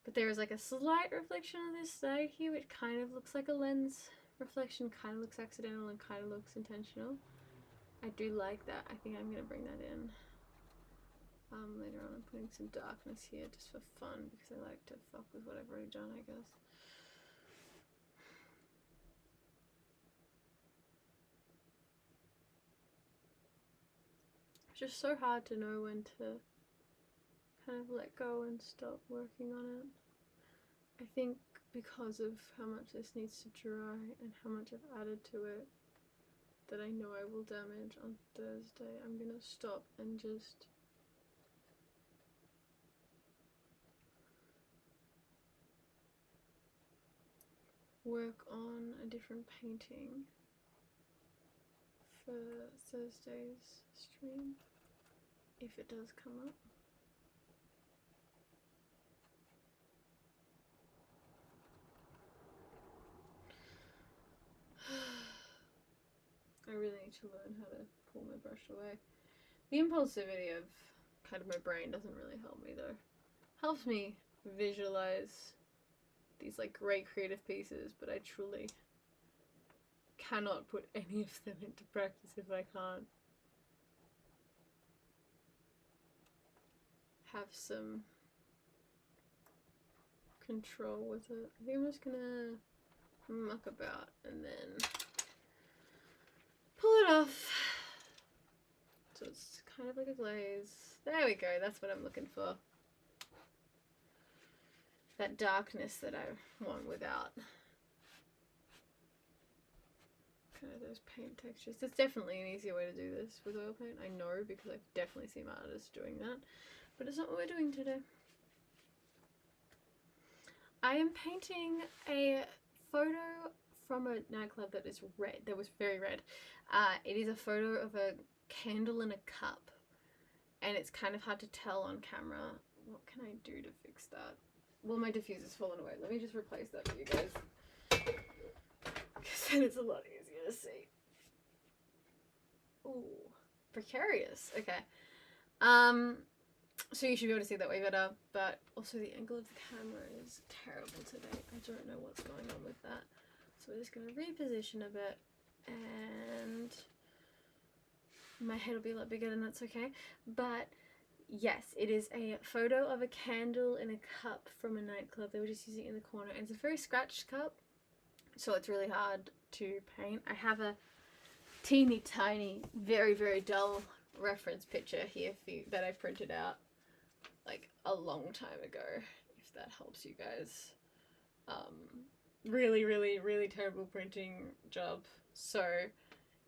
But there is like a slight reflection on this side here, which kind of looks like a lens reflection, kind of looks accidental and kind of looks intentional. I do like that. I think I'm going to bring that in. Later on I'm putting some darkness here just for fun because I like to fuck with what I've already done, I guess. It's just so hard to know when to kind of let go and stop working on it. I think because of how much this needs to dry and how much I've added to it that I know I will damage on Thursday, I'm gonna stop and just work on a different painting for Thursday's stream, if it does come up. I really need to learn how to pull my brush away. The impulsivity of kind of my brain doesn't really help me though. Helps me visualize these like great creative pieces, but I truly cannot put any of them into practice if I can't have some control with it. I think I'm just gonna muck about and then pull it off. So it's kind of like a glaze. There we go, that's what I'm looking for. That darkness that I want without kind of those paint textures. There's definitely an easier way to do this with oil paint. I know because I've definitely seen artists doing that, but it's not what we're doing today. I am painting a photo from a nightclub that is red, that was very red. It is a photo of a candle in a cup, and it's kind of hard to tell on camera. What can I do to fix that? Well, my diffuser's fallen away. Let me just replace that for you guys, because then it's a lot easier to see. Ooh, precarious. Okay. So you should be able to see that way better, but also the angle of the camera is terrible today. I don't know what's going on with that. So we're just going to reposition a bit, and my head will be a lot bigger, and that's okay. But yes, it is a photo of a candle in a cup from a nightclub. They were just using it in the corner, and it's a very scratched cup, so it's really hard to paint. I have a teeny tiny, very, very dull reference picture here for you that I printed out like a long time ago, if that helps you guys. Really, really, really terrible printing job, so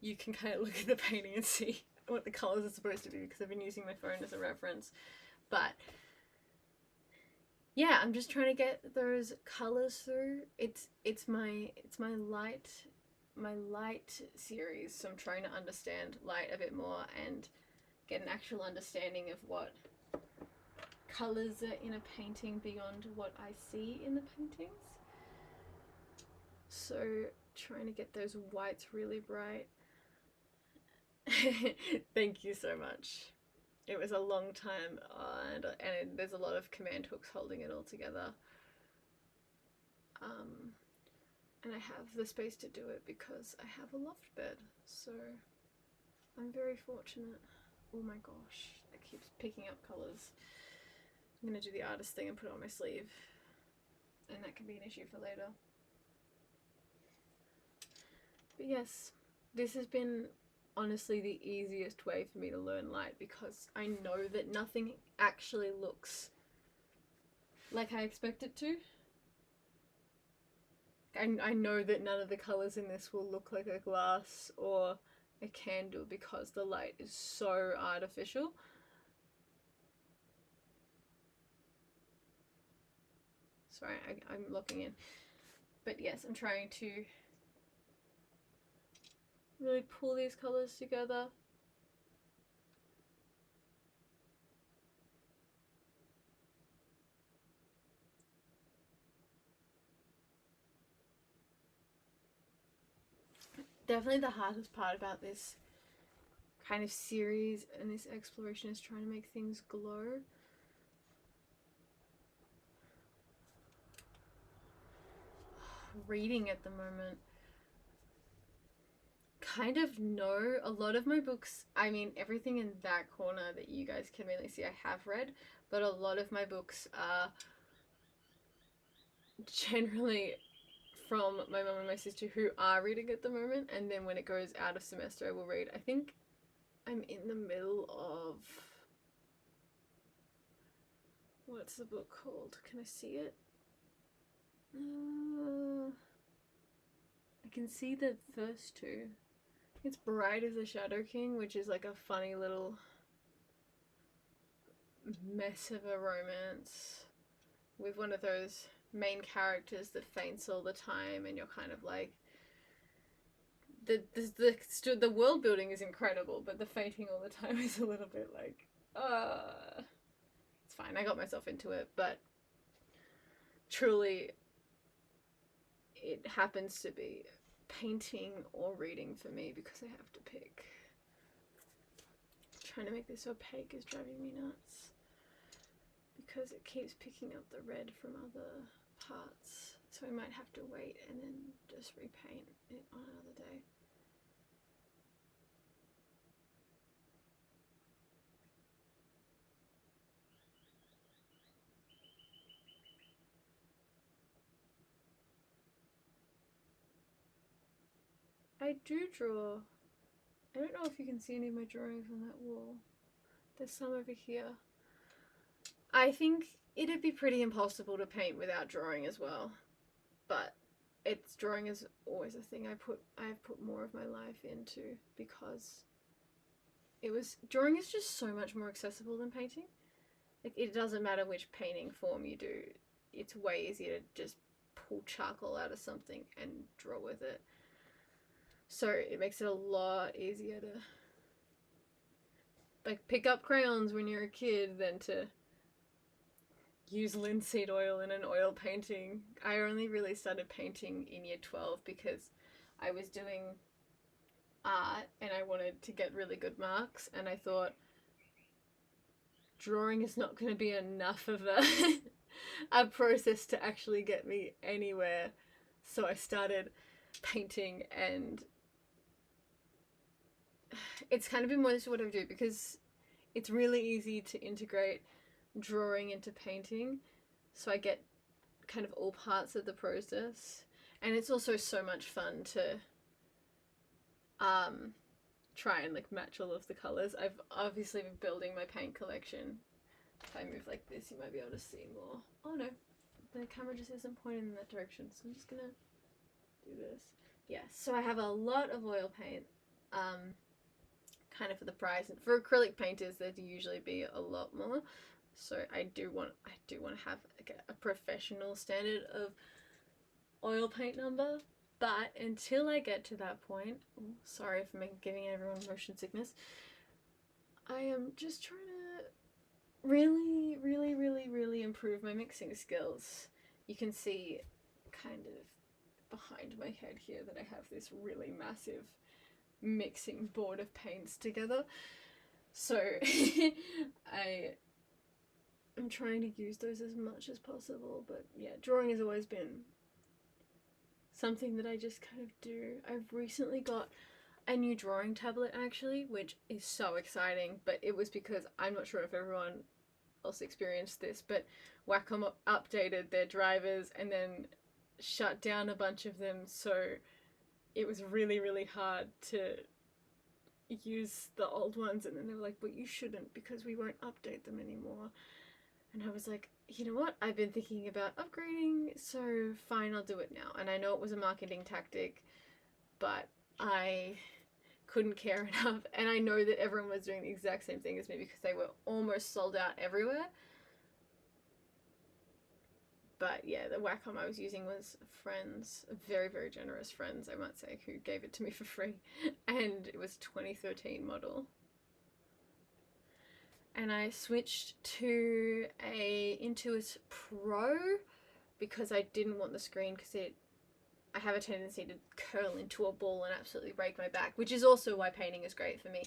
you can kind of look at the painting and see what the colors are supposed to be because I've been using my phone as a reference. But yeah, I'm just trying to get those colors through. It's my light series, so I'm trying to understand light a bit more and get an actual understanding of what colors are in a painting beyond what I see in the paintings. So trying to get those whites really bright. Thank you so much. It was a long time, and there's a lot of command hooks holding it all together. And I have the space to do it because I have a loft bed, so I'm very fortunate. Oh my gosh, it keeps picking up colours. I'm gonna do the artist thing and put it on my sleeve, and that can be an issue for later. But yes, this has been honestly the easiest way for me to learn light, because I know that nothing actually looks like I expect it to. I know that none of the colours in this will look like a glass or a candle because the light is so artificial. Sorry, I'm locking in. But yes, I'm trying to really pull these colours together. Definitely the hardest part about this kind of series and this exploration is trying to make things glow. Reading at the moment. Kind of no. A lot of my books, I mean, everything in that corner that you guys can really see I have read, but a lot of my books are generally from my mum and my sister who are reading at the moment, and then when it goes out of semester I will read. I think I'm in the middle of, what's the book called? Can I see it? I can see the first two. It's Bright as a Shadow King, which is like a funny little mess of a romance with one of those main characters that faints all the time, and you're kind of like, the world building is incredible, but the fainting all the time is a little bit like, it's fine, I got myself into it, but truly it happens to be painting or reading for me because I have to pick. Trying to make this opaque is driving me nuts because it keeps picking up the red from other parts, so I might have to wait and then just repaint it on another day. I do draw. I don't know if you can see any of my drawings on that wall. There's some over here. I think it'd be pretty impossible to paint without drawing as well, but drawing is always a thing I've put more of my life into, because drawing is just so much more accessible than painting. Like, it doesn't matter which painting form you do, it's way easier to just pull charcoal out of something and draw with it. So it makes it a lot easier to like pick up crayons when you're a kid than to use linseed oil in an oil painting. I only really started painting in year 12 because I was doing art and I wanted to get really good marks, and I thought drawing is not going to be enough of a process to actually get me anywhere. So I started painting, and it's kind of been more this is what I do because it's really easy to integrate drawing into painting, so I get kind of all parts of the process, and it's also so much fun to try and like match all of the colors. I've obviously been building my paint collection. If I move like this you might be able to see more. Oh no, the camera just isn't pointing in that direction, so I'm just gonna do this. Yeah, so I have a lot of oil paint, kind of for the price. And for acrylic painters there'd usually be a lot more, so I do want to have like a professional standard of oil paint number. But until I get to that point, sorry for giving everyone motion sickness, I am just trying to really improve my mixing skills. You can see kind of behind my head here that I have this really massive mixing board of paints together, so I'm trying to use those as much as possible. But yeah, drawing has always been something that I just kind of do. I've recently got a new drawing tablet actually, which is so exciting, but it was because I'm not sure if everyone else experienced this, but Wacom updated their drivers and then shut down a bunch of them, so it was really, really hard to use the old ones, and then they were like, but you shouldn't because we won't update them anymore. And I was like, you know what, I've been thinking about upgrading, so fine, I'll do it now. And I know it was a marketing tactic, but I couldn't care enough, and I know that everyone was doing the exact same thing as me because they were almost sold out everywhere. But yeah, the Wacom I was using was friends, very, very generous friends, I might say, who gave it to me for free. And it was 2013 model. And I switched to a Intuos Pro because I didn't want the screen because I have a tendency to curl into a ball and absolutely break my back, which is also why painting is great for me.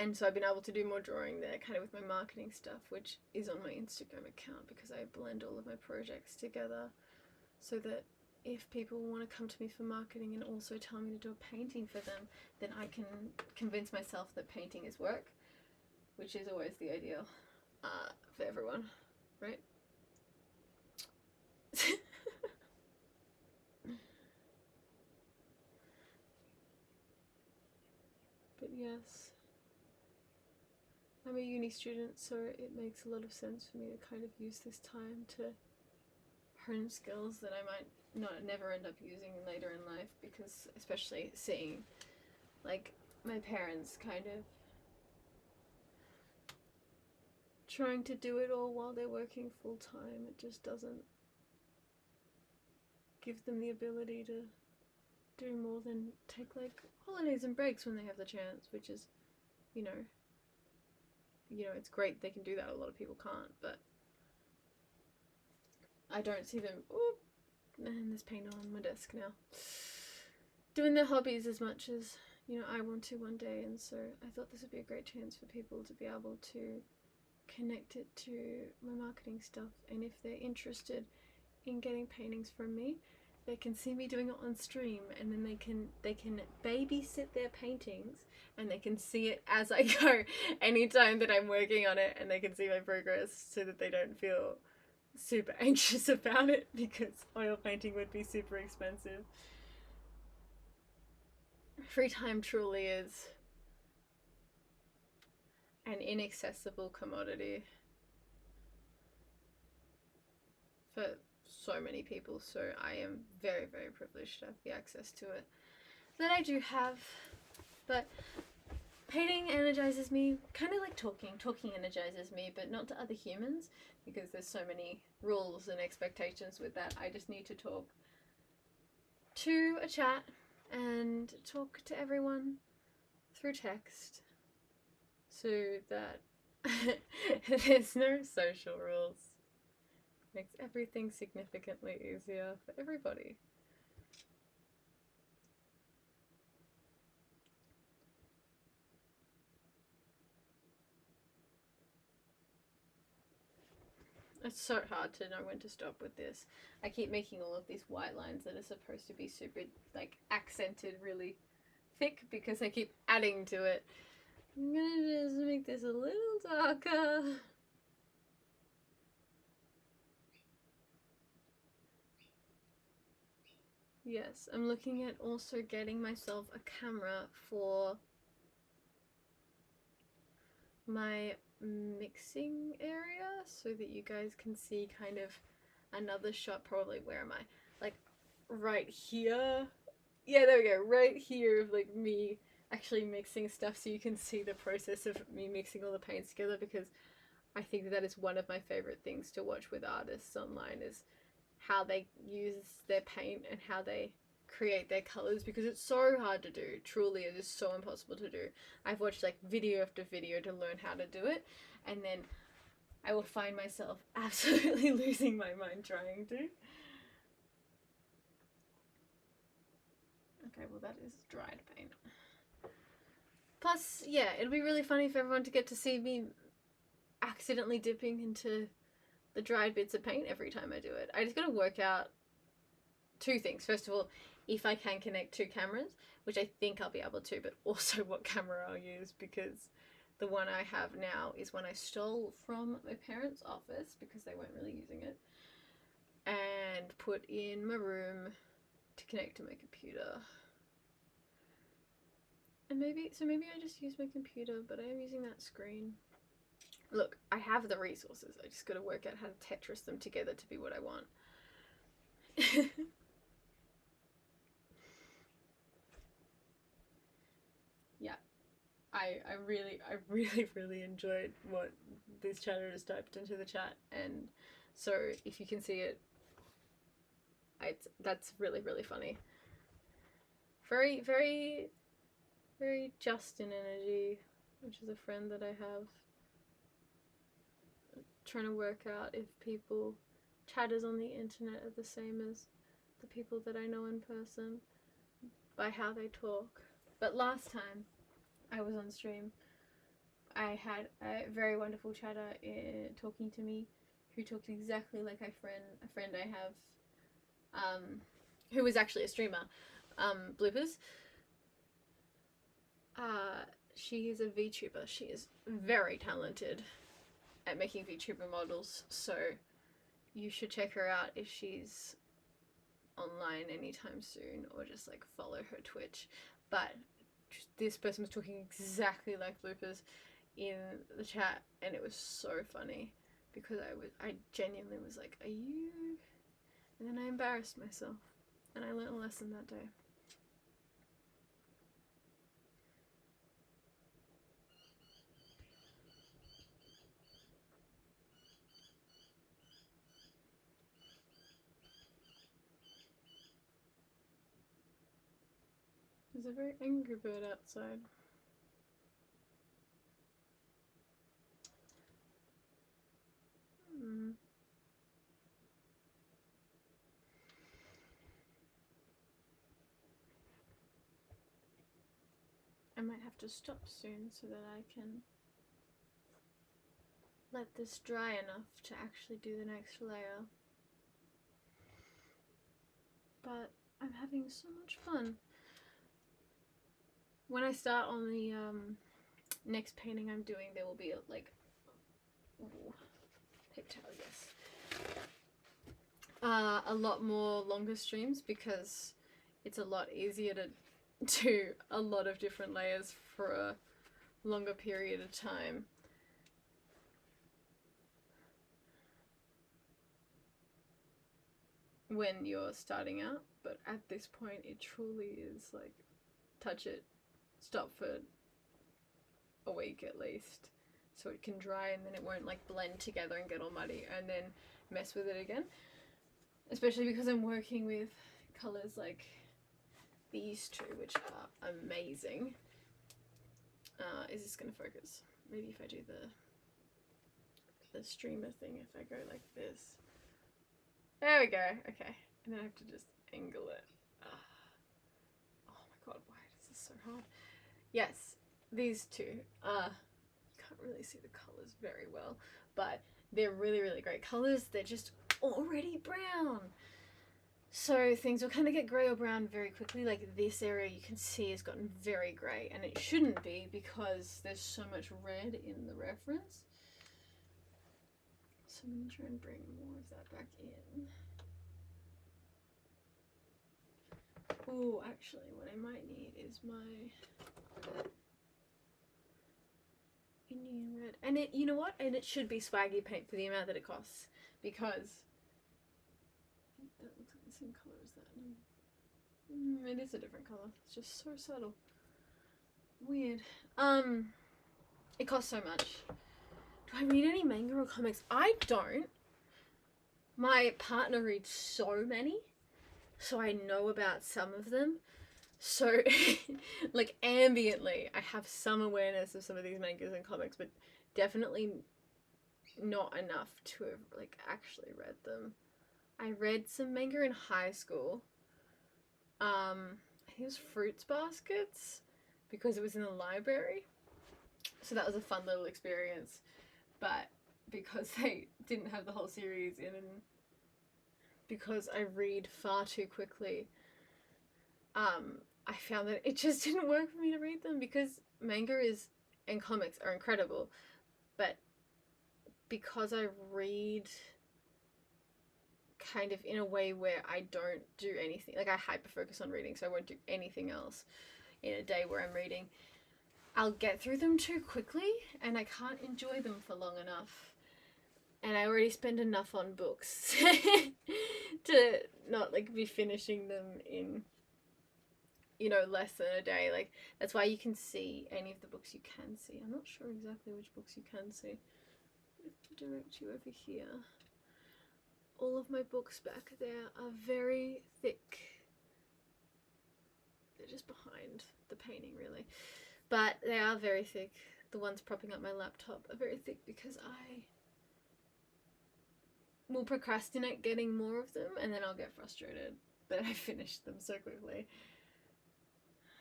And so I've been able to do more drawing there, kind of with my marketing stuff, which is on my Instagram account because I blend all of my projects together so that if people want to come to me for marketing and also tell me to do a painting for them, then I can convince myself that painting is work, which is always the ideal for everyone, right? But yes, I'm a uni student, so it makes a lot of sense for me to kind of use this time to hone skills that I might never end up using later in life, because especially seeing like my parents kind of trying to do it all while they're working full time, it just doesn't give them the ability to do more than take like holidays and breaks when they have the chance, which is, you know, it's great they can do that. A lot of people can't, but I don't see them. Oop, and there's paint on my desk now. Doing their hobbies as much as, I want to one day, and so I thought this would be a great chance for people to be able to connect it to my marketing stuff, and if they're interested in getting paintings from me, they can see me doing it on stream, and then they can babysit their paintings, and they can see it as I go anytime that I'm working on it, and they can see my progress so that they don't feel super anxious about it, because oil painting would be super expensive. Free time truly is an inaccessible commodity for so many people, so I am very, very privileged to have the access to it that I do have. But painting energizes me, kind of like talking energizes me, but not to other humans, because there's so many rules and expectations with that. I just need to talk to a chat and talk to everyone through text so that there's no social rules. Makes everything significantly easier for everybody. It's so hard to know when to stop with this. I keep making all of these white lines that are supposed to be super, like, accented really thick because I keep adding to it. I'm gonna just make this a little darker. Yes, I'm looking at also getting myself a camera for my mixing area so that you guys can see kind of another shot. Probably, where am I? Like right here. Yeah, there we go. Right here of like me actually mixing stuff, so you can see the process of me mixing all the paints together, because I think that is one of my favorite things to watch with artists online, is how they use their paint and how they create their colors, because it's so hard to do. Truly, it is so impossible to do. I've watched like video after video to learn how to do it, and then I will find myself absolutely losing my mind trying to. Okay, well that is dried paint. Plus, yeah, it'll be really funny for everyone to get to see me accidentally dipping into the dried bits of paint every time I do it. I just gotta work out two things. First of all, if I can connect two cameras, which I think I'll be able to, but also what camera I'll use, because the one I have now is one I stole from my parents' office because they weren't really using it, and put in my room to connect to my computer. And maybe I just use my computer, but I am using that screen. Look, I have the resources. I just gotta work out how to Tetris them together to be what I want. Yeah. I really enjoyed what this chatter has typed into the chat, and so if you can see it, that's really funny. Very Justin energy, which is a friend that I have. Trying to work out if chatters on the internet are the same as the people that I know in person by how they talk. But last time I was on stream, I had a very wonderful chatter talking to me, who talked exactly like a friend I have, who was actually a streamer, Bloopers. She is a VTuber. She is very talented at making VTuber models, so you should check her out if she's online anytime soon, or just like follow her Twitch. But this person was talking exactly like Bloopers in the chat, and it was so funny because I genuinely was like, are you? And then I embarrassed myself, and I learned a lesson that day. There's a very angry bird outside. I might have to stop soon so that I can let this dry enough to actually do the next layer. But I'm having so much fun. When I start on the next painting I'm doing, there will be pigtail, yes. A lot more longer streams, because it's a lot easier to do a lot of different layers for a longer period of time. When you're starting out, but at this point it truly is like touch it, stop for a week at least, so it can dry, and then it won't like blend together and get all muddy, and then mess with it again. Especially because I'm working with colors like these two, which are amazing. Is this gonna focus? Maybe if I do the streamer thing, if I go like this. There we go. Okay, and then I have to just angle it. Oh my god, why is this so hard? Yes, these two. You can't really see the colors very well, but they're really great colors. They're just already brown. So things will kind of get grey or brown very quickly. Like this area you can see has gotten very grey, and it shouldn't be because there's so much red in the reference. So I'm going to try and bring more of that back in. Oh, actually what I might need is my Indian red. And it, you know what? And it should be swaggy paint for the amount that it costs, because that looks like the same colour as that. It is a different colour. It's just so subtle. Weird. It costs so much. Do I read any manga or comics? I don't. My partner reads so many, so I know about some of them. So, like, ambiently, I have some awareness of some of these mangas and comics, but definitely not enough to have, like, actually read them. I read some manga in high school. I think it was Fruits Baskets, because it was in the library. So that was a fun little experience. But because they didn't have the whole series in, and because I read far too quickly, I found that it just didn't work for me to read them, because manga and comics are incredible, but because I read kind of in a way where I don't do anything. Like, I hyper focus on reading, so I won't do anything else in a day where I'm reading. I'll get through them too quickly, and I can't enjoy them for long enough. And I already spend enough on books to not, like, be finishing them in, you know, less than a day. Like, that's why you can see any of the books you can see. I'm not sure exactly which books you can see. I have to direct you over here. All of my books back there are very thick. They're just behind the painting, really. But they are very thick. The ones propping up my laptop are very thick because I will procrastinate getting more of them, and then I'll get frustrated that I finished them so quickly.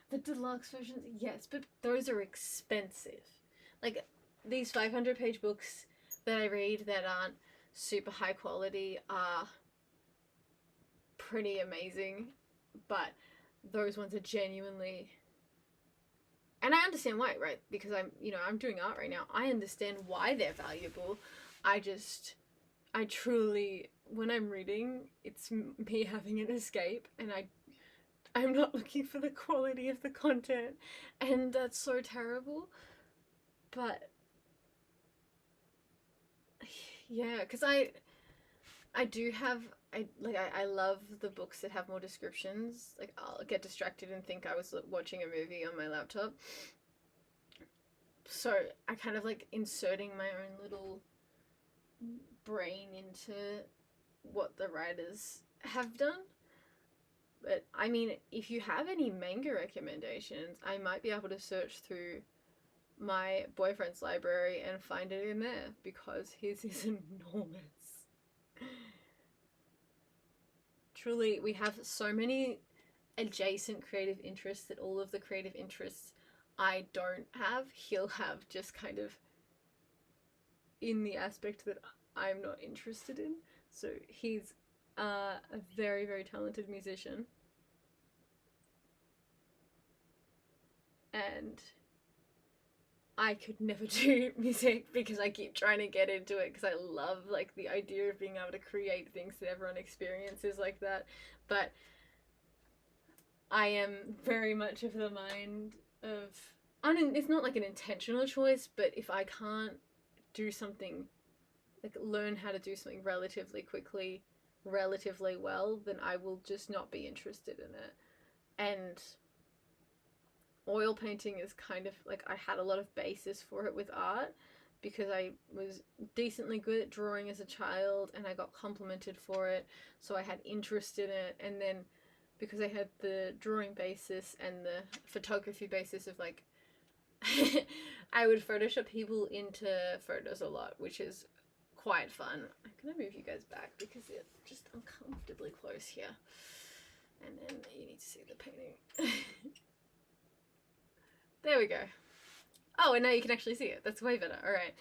The deluxe versions, yes, but those are expensive. Like, these 500-page books that I read that aren't super high quality are pretty amazing, but those ones are genuinely, and I understand why, right? Because I'm doing art right now. I understand why they're valuable. I truly, when I'm reading, it's me having an escape, and I'm not looking for the quality of the content, and that's so terrible. But yeah, because I love the books that have more descriptions. Like, I'll get distracted and think I was watching a movie on my laptop. So I kind of like inserting my own little brain into what the writers have done. But I mean, if you have any manga recommendations, I might be able to search through my boyfriend's library and find it in there, because his is enormous. Truly, we have so many adjacent creative interests that all of the creative interests I don't have, he'll have just kind of in the aspect that I'm not interested in. So he's a very, very talented musician. And I could never do music because I keep trying to get into it because I love, like, the idea of being able to create things that everyone experiences like that. But I am very much of the mind of, it's not like an intentional choice, but if I can't do something, like learn how to do something relatively quickly, relatively well, then I will just not be interested in it. And oil painting is kind of like, I had a lot of basis for it with art because I was decently good at drawing as a child and I got complimented for it, so I had interest in it. And then because I had the drawing basis and the photography basis of, like, I would Photoshop people into photos a lot, which is quite fun. I'm gonna move you guys back because it's just uncomfortably close here. And then you need to see the painting. There we go. Oh, and now you can actually see it. That's way better. Alright.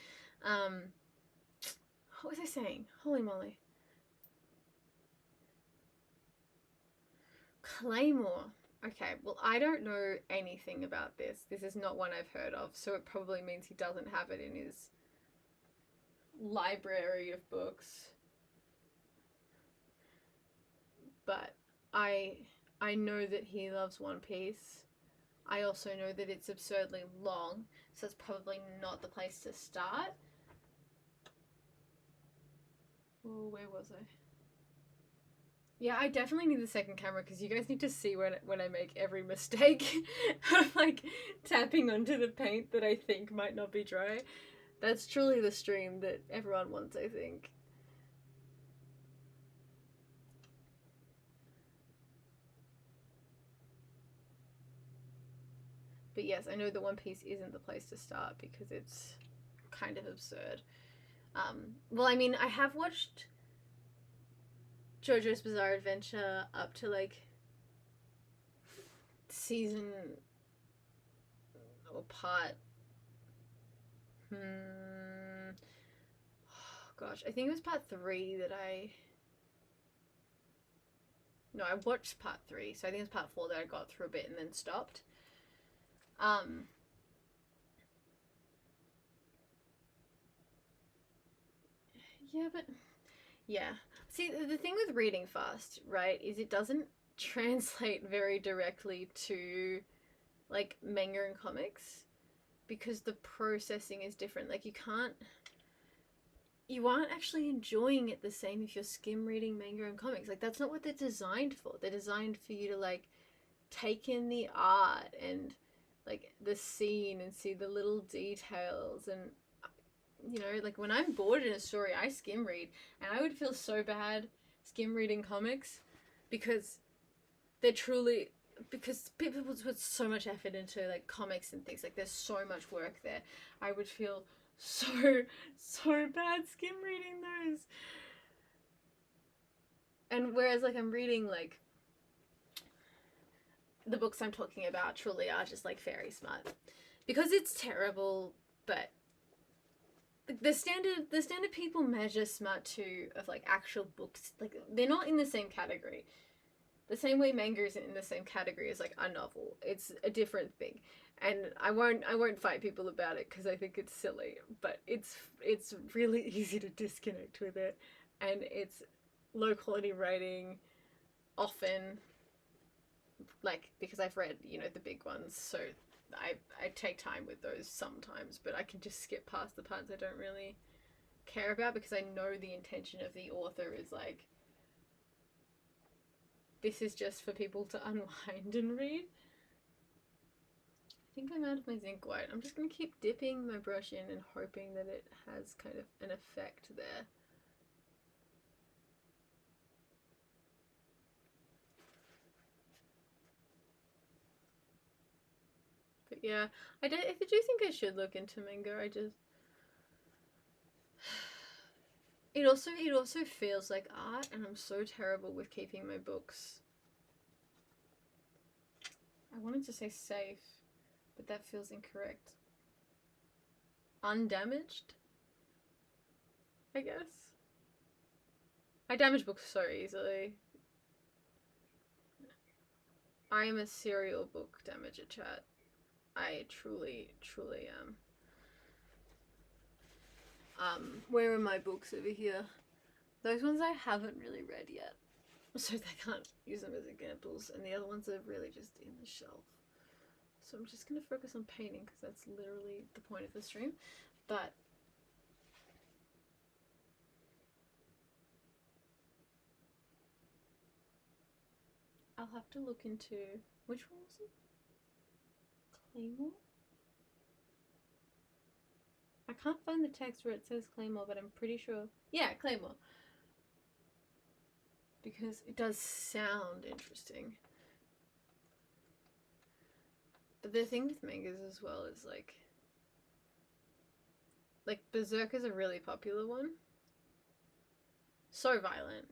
What was I saying? Holy moly. Claymore. Okay, well, I don't know anything about this. This is not one I've heard of, so it probably means he doesn't have it in his library of books. But I know that he loves One Piece. I also know that it's absurdly long, so it's probably not the place to start. Oh, where was I? Yeah, I definitely need the second camera because you guys need to see when I make every mistake of, like, tapping onto the paint that I think might not be dry. That's truly the stream that everyone wants, I think. But yes, I know that One Piece isn't the place to start because it's kind of absurd. Well, I mean, I have watched JoJo's Bizarre Adventure up to, like, season or part. Oh, gosh, I think it was part 3 that No, I watched part 3, so I think it's part 4 that I got through a bit and then stopped. Yeah, but Yeah. See, the thing with reading fast, right, is it doesn't translate very directly to like manga and comics because the processing is different. Like you aren't actually enjoying it the same if you're skim reading manga and comics. Like that's not what they're designed for. They're designed for you to like take in the art and like the scene and see the little details and like when I'm bored in a story, I skim read, and I would feel so bad skim reading comics because they're truly because people put so much effort into like comics and things, like there's so much work there. I would feel so bad skim reading those. And whereas like I'm reading like the books I'm talking about truly are just like fairy smut because it's terrible, but the standard people measure smut too of like actual books, like they're not in the same category. The same way manga isn't in the same category as like a novel. It's a different thing. And I won't fight people about it because I think it's silly, but it's really easy to disconnect with it, and it's low quality writing often, like because I've read the big ones, so I take time with those sometimes, but I can just skip past the parts I don't really care about because I know the intention of the author is like this is just for people to unwind and read. I think I'm out of my zinc white. I'm just going to keep dipping my brush in and hoping that it has kind of an effect there. But yeah, I do think I should look into manga. It also feels like art, and I'm so terrible with keeping my books. I wanted to say safe, but that feels incorrect. Undamaged, I guess. I damage books so easily. I am a serial book damager, chat. I truly am. Where are my books over here? Those ones I haven't really read yet, so I can't use them as examples, and the other ones are really just in the shelf. So I'm just going to focus on painting because that's literally the point of the stream. But I'll have to look into, which one was it? Claymore? I can't find the text where it says Claymore, but I'm pretty sure. Yeah, Claymore. Because it does sound interesting. But the thing with mangas as well is like Berserk is a really popular one. So violent.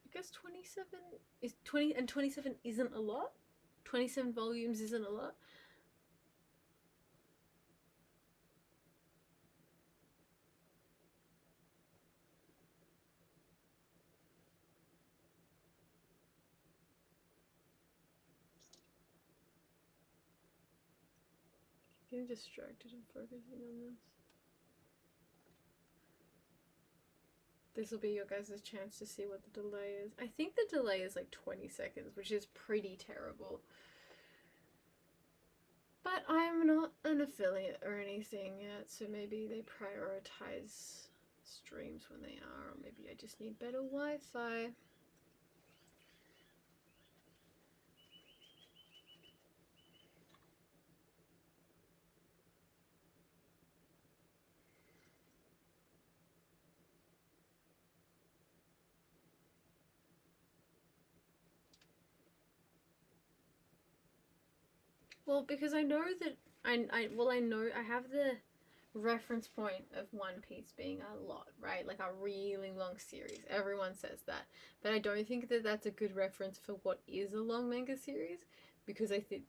I guess 27 is 20, and 27 isn't a lot. 27 volumes isn't a lot. Getting distracted and focusing on this. This will be your guys' chance to see what the delay is. I think the delay is like 20 seconds, which is pretty terrible. But I'm not an affiliate or anything yet, so maybe they prioritize streams when they are, or maybe I just need better Wi-Fi. Well, because I know that I have the reference point of One Piece being a lot, right? Like a really long series. Everyone says that. But I don't think that that's a good reference for what is a long manga series, because I think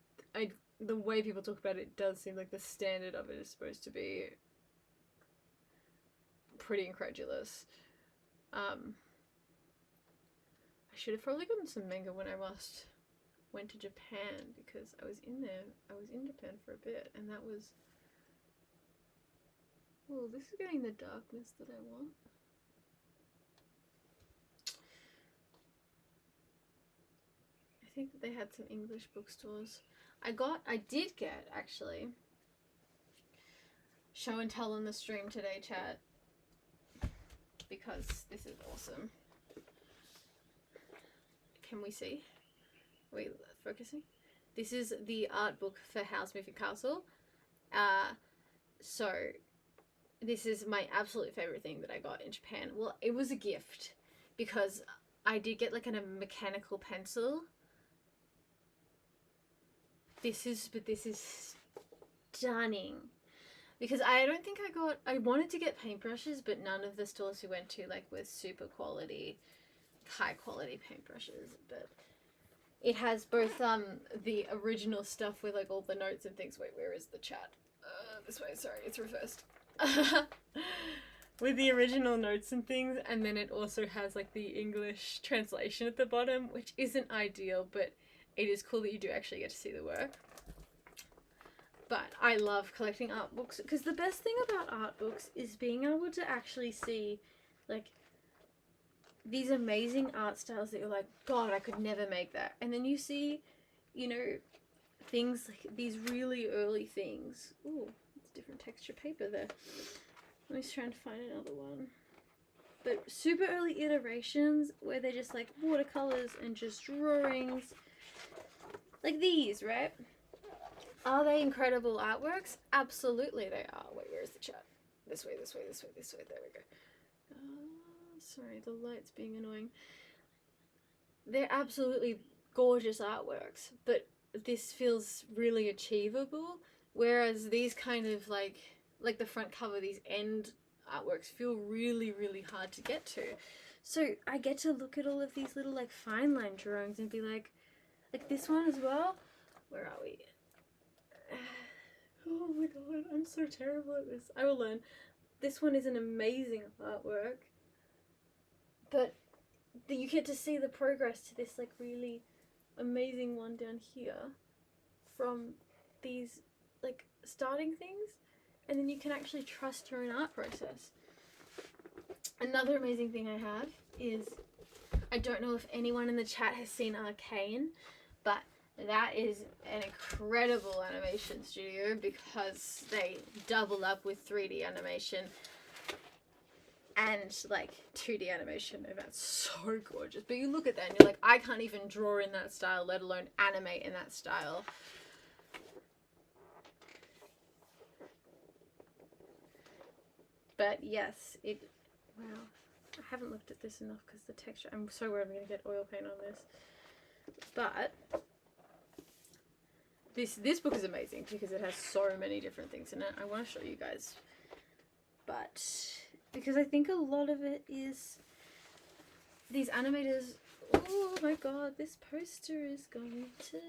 the way people talk about it does seem like the standard of it is supposed to be pretty incredulous. I should have probably gotten some manga when I went to Japan, because I was in Japan for a bit, and that was Oh, this is getting the darkness that I want. I think that they had some English bookstores. I did get, actually, show and tell on the stream today, chat, because this is awesome. Can we see? Wait, focusing? This is the art book for House Moving Castle. So this is my absolute favorite thing that I got in Japan. Well, it was a gift because I did get like a mechanical pencil. This is stunning. Because I don't think I wanted to get paintbrushes, but none of the stores we went to like with super quality, high quality paintbrushes. But it has both the original stuff with like all the notes and things. Wait, where is the chat? This way, sorry, it's reversed. With the original notes and things, and then it also has like the English translation at the bottom, which isn't ideal, but it is cool that you do actually get to see the work. But I love collecting art books because the best thing about art books is being able to actually see like these amazing art styles that you're like, God, I could never make that. And then you see, you know, things like these really early things. Ooh, it's different texture paper there. Let me just try and find another one. But super early iterations where they're just like watercolors and just drawings. Like these, right? Are they incredible artworks? Absolutely they are. Wait, where is the chat? This way, this way, this way, this way. There we go. Sorry, the light's being annoying. They're absolutely gorgeous artworks, but this feels really achievable. Whereas these kind of like the front cover, these end artworks feel really, really hard to get to. So I get to look at all of these little like fine line drawings and be like this one as well. Where are we? Oh my god, I'm so terrible at this. I will learn. This one is an amazing artwork. But you get to see the progress to this like really amazing one down here from these like starting things, and then you can actually trust your own art process. Another amazing thing I have is, I don't know if anyone in the chat has seen Arcane, but that is an incredible animation studio because they double up with 3D animation and like 2D animation, and that's so gorgeous. But you look at that and you're like, I can't even draw in that style, let alone animate in that style. But yes, wow. I haven't looked at this enough because the texture, I'm so worried I'm going to get oil paint on this. But this book is amazing because it has so many different things in it. I want to show you guys. But because I think a lot of it is these animators. Oh my god, this poster is going to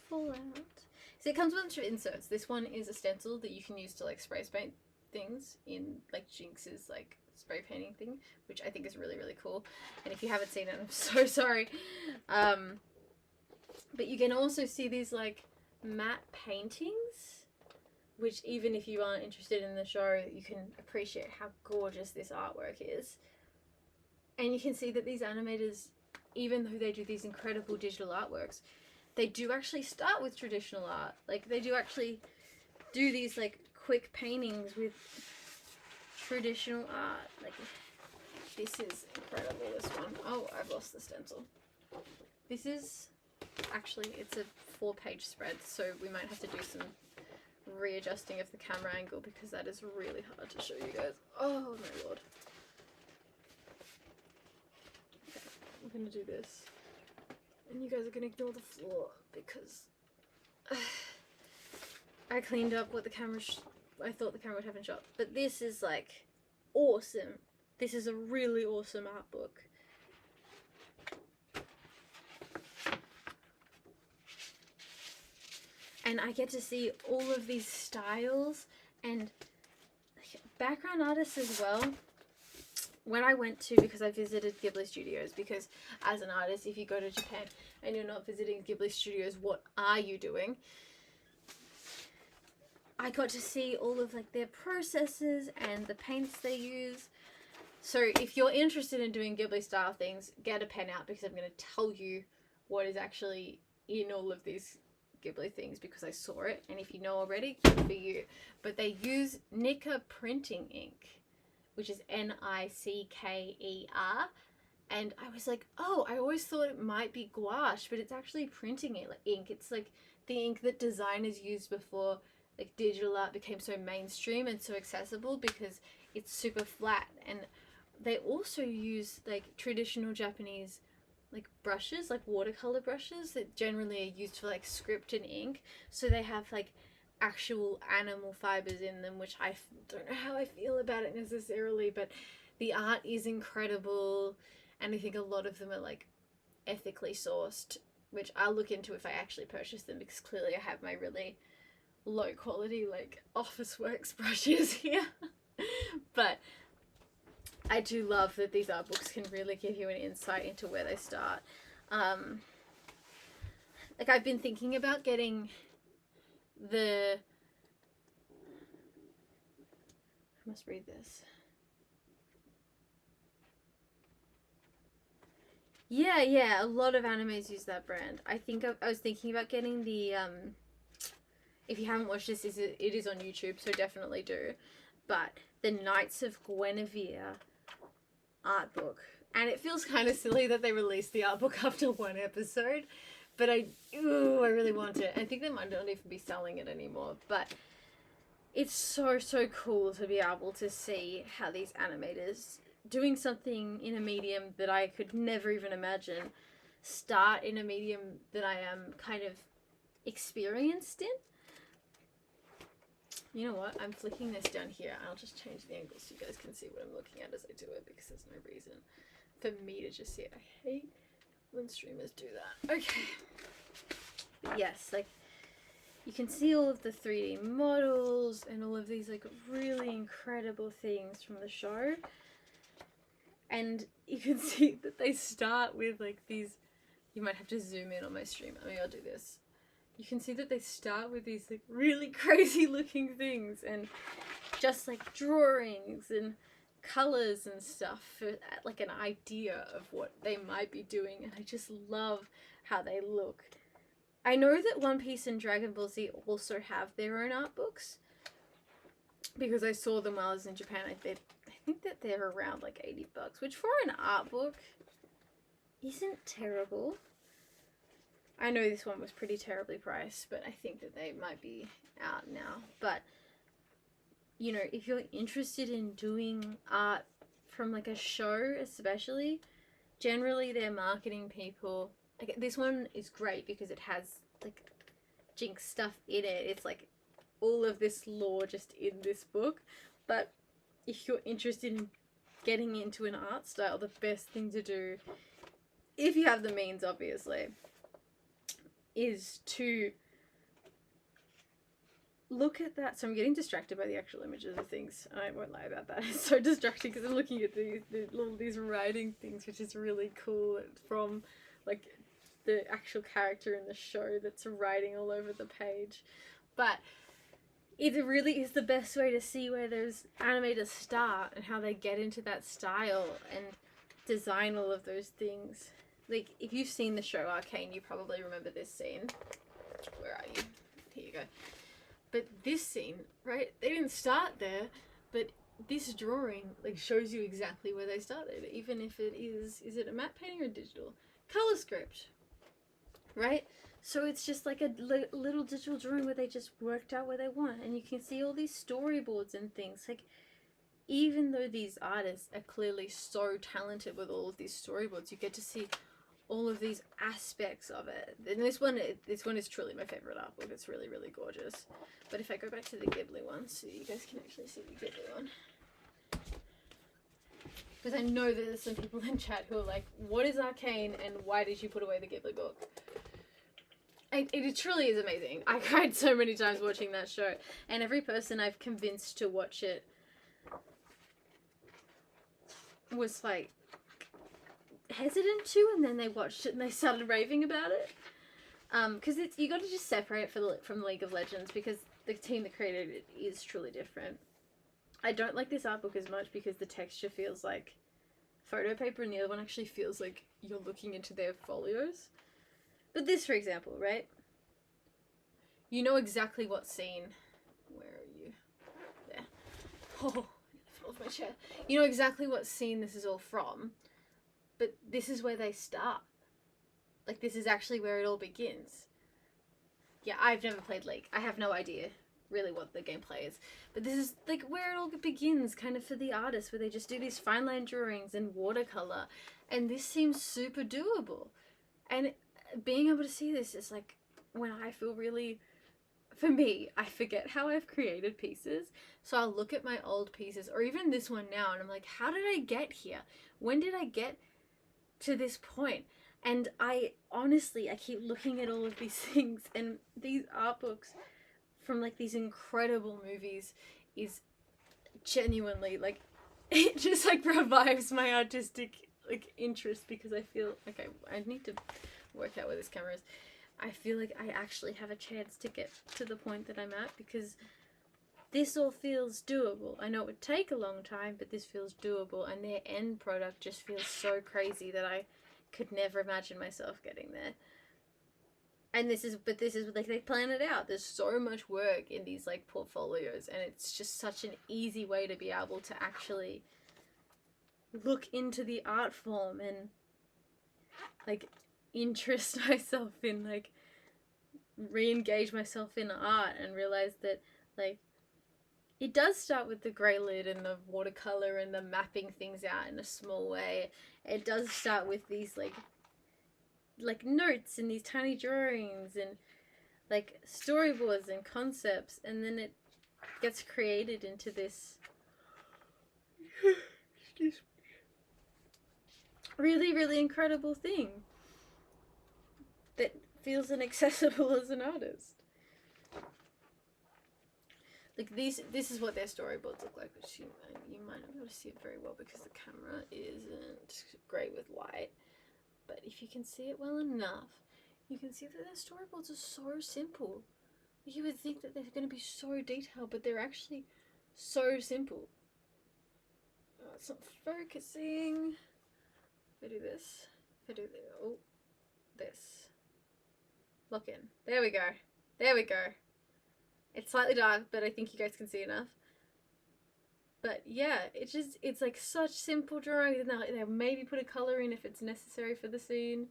fall out. So it comes with a bunch of inserts. This one is a stencil that you can use to like spray paint things in like Jinx's like spray painting thing, which I think is really, really cool. And if you haven't seen it, I'm so sorry. But you can also see these like matte paintings, which even if you aren't interested in the show, you can appreciate how gorgeous this artwork is. And you can see that these animators, even though they do these incredible digital artworks, they do actually start with traditional art. Like they do actually do these like quick paintings with traditional art. Like this is incredible, this one. Oh, I've lost the stencil. This is actually, it's a 4-page spread, so we might have to do some readjusting of the camera angle because that is really hard to show you guys. Oh my lord. Okay, I'm gonna do this. And you guys are gonna ignore the floor because I cleaned up what the camera I thought the camera would have in shot. But this is like awesome. This is a really awesome art book. And I get to see all of these styles and background artists as well. When I went to, because I visited Ghibli Studios, because as an artist, if you go to Japan and you're not visiting Ghibli Studios, what are you doing? I got to see all of like their processes and the paints they use. So if you're interested in doing Ghibli style things, get a pen out, because I'm going to tell you what is actually in all of these Ghibli things, because I saw it, and if you know already, good for you. But they use Nika printing ink, which is Nicker, and I was like, oh, I always thought it might be gouache, but it's actually printing ink. It's like the ink that designers used before like digital art became so mainstream and so accessible, because it's super flat. And they also use like traditional Japanese like brushes, like watercolor brushes that generally are used for like script and ink. So they have like actual animal fibers in them, which I don't know how I feel about it necessarily, but the art is incredible, and I think a lot of them are like ethically sourced, which I'll look into if I actually purchase them, because clearly I have my really low quality like Office Works brushes here. But I do love that these art books can really give you an insight into where they start. Like I've been thinking about getting I must read this. Yeah, a lot of animes use that brand. I was thinking about getting the if you haven't watched this, it is on YouTube, so definitely do. But the Knights of Guinevere art book. And it feels kind of silly that they released the art book after one episode, but I really want it. I think they might not even be selling it anymore, but it's so cool to be able to see how these animators doing something in a medium that I could never even imagine start in a medium that I am kind of experienced in. You know what? I'm flicking this down here. I'll just change the angle so you guys can see what I'm looking at as I do it, because there's no reason for me to just see it. I hate when streamers do that. Okay. But yes, like you can see all of the 3D models and all of these like really incredible things from the show. And you can see that they start with like these, you might have to zoom in on my stream. Maybe I'll do this. You can see that they start with these like really crazy looking things and just like drawings and colors and stuff for like an idea of what they might be doing. And I just love how they look. I know that One Piece and Dragon Ball Z also have their own art books, because I saw them while I was in Japan. I think that they're around like $80, which for an art book isn't terrible. I know this one was pretty terribly priced, but I think that they might be out now. But, you know, if you're interested in doing art from like a show especially, generally their marketing people, like this one is great because it has like Jinx stuff in it. It's like all of this lore just in this book. But if you're interested in getting into an art style, the best thing to do, if you have the means obviously, is to look at that. So I'm getting distracted by the actual images of things. I won't lie about that. It's so distracting because I'm looking at all these writing things, which is really cool, from like the actual character in the show that's writing all over the page. But it really is the best way to see where those animators start and how they get into that style and design all of those things. Like, if you've seen the show Arcane, you probably remember this scene. Where are you? Here you go. But this scene, right? They didn't start there, but this drawing, like, shows you exactly where they started. Even if it is it a matte painting or digital? Color script, right? So it's just like a little digital drawing where they just worked out where they want. And you can see all these storyboards and things. Like, even though these artists are clearly so talented with all of these storyboards, you get to see all of these aspects of it. And this one is truly my favorite art book. It's really, really gorgeous. But if I go back to the Ghibli one, so you guys can actually see the Ghibli one. Because I know that there's some people in chat who are like, what is Arcane and why did you put away the Ghibli book? It truly is amazing. I cried so many times watching that show. And every person I've convinced to watch it was like hesitant to, and then they watched it and they started raving about it. Because you got to just separate it from League of Legends, because the team that created it is truly different. I don't like this art book as much because the texture feels like photo paper, and the other one actually feels like you're looking into their folios. But this, for example, right? You know exactly what scene. Where are you? There. Oh, I fell off my chair. You know exactly what scene this is all from, but this is where they start. Like, this is actually where it all begins. Yeah, I've never played League. I have no idea really what the gameplay is. But this is like where it all begins, kind of for the artists, where they just do these fine line drawings and watercolor. And this seems super doable. And being able to see this is like when I feel really, for me, I forget how I've created pieces. So I'll look at my old pieces, or even this one now, and I'm like, how did I get here? When did I get to this point? And I honestly, I keep looking at all of these things, and these art books from like these incredible movies is genuinely like, it just like revives my artistic like interest, because I feel okay, I need to work out where this camera is. I feel like I actually have a chance to get to the point that I'm at, because this all feels doable. I know it would take a long time, but this feels doable, and their end product just feels so crazy that I could never imagine myself getting there. And this is like, they plan it out. There's so much work in these like portfolios, and it's just such an easy way to be able to actually look into the art form and like interest myself in, like, re-engage myself in art, and realize that like it does start with the grey lid and the watercolor and the mapping things out in a small way. It does start with these like notes and these tiny drawings and like storyboards and concepts, and then it gets created into this really, really incredible thing that feels inaccessible as an artist. Like, this is what their storyboards look like, which you might not be able to see it very well because the camera isn't great with light. But if you can see it well enough, you can see that their storyboards are so simple. You would think that they're going to be so detailed, but they're actually so simple. Oh, it's not focusing. If I do this, this. Lock in. There we go. There we go. It's slightly dark, but I think you guys can see enough. But yeah, it's like such simple drawings, and they'll maybe put a colour in if it's necessary for the scene.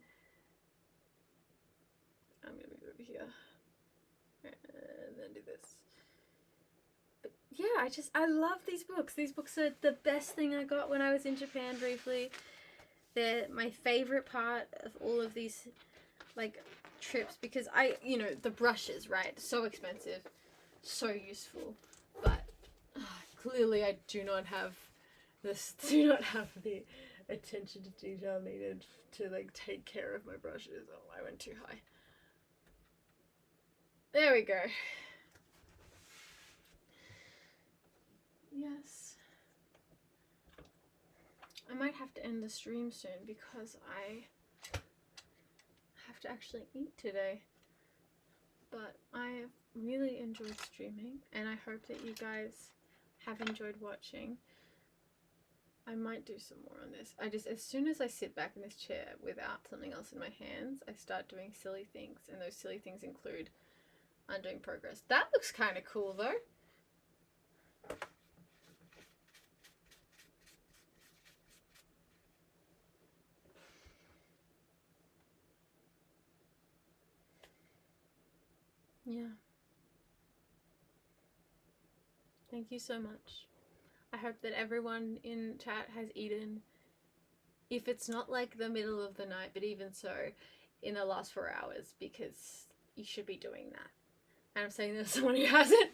I'm gonna move over here. And then do this. But yeah, I love these books. These books are the best thing I got when I was in Japan briefly. They're my favourite part of all of these, like, trips, because the brushes, right? So expensive. So useful, but clearly I do not have the attention to detail needed to like take care of my brushes. Oh, I went too high. There we go. Yes. I might have to end the stream soon because I have to actually eat today. But I really enjoyed streaming, and I hope that you guys have enjoyed watching. I might do some more on this. As soon as I sit back in this chair without something else in my hands, I start doing silly things, and those silly things include undoing progress. That looks kind of cool though. Yeah. Thank you so much. I hope that everyone in chat has eaten, if it's not like the middle of the night, but even so, in the last 4 hours, because you should be doing that. And I'm saying this as someone who hasn't.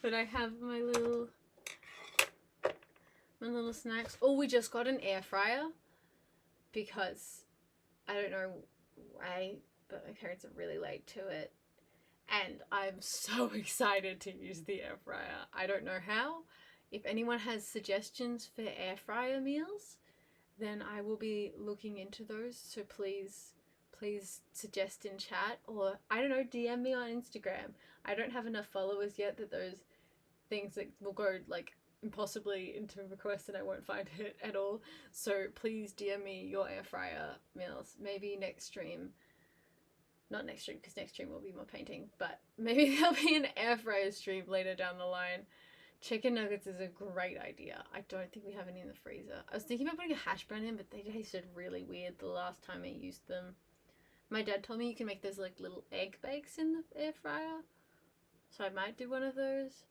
But I have my little snacks. Oh, we just got an air fryer because I don't know why, but my parents are really late to it. And I'm so excited to use the air fryer. I don't know how. If anyone has suggestions for air fryer meals, then I will be looking into those. So please please suggest in chat, or I don't know, DM me on Instagram. I don't have enough followers yet that those things that will go like impossibly into requests and I won't find it at all. So please DM me your air fryer meals. Maybe next stream. Not next stream, because next stream will be more painting, but maybe there'll be an air fryer stream later down the line. Chicken nuggets is a great idea. I don't think we have any in the freezer. I was thinking about putting a hash brown in, but they tasted really weird the last time I used them. My dad told me you can make those like little egg bakes in the air fryer, so I might do one of those.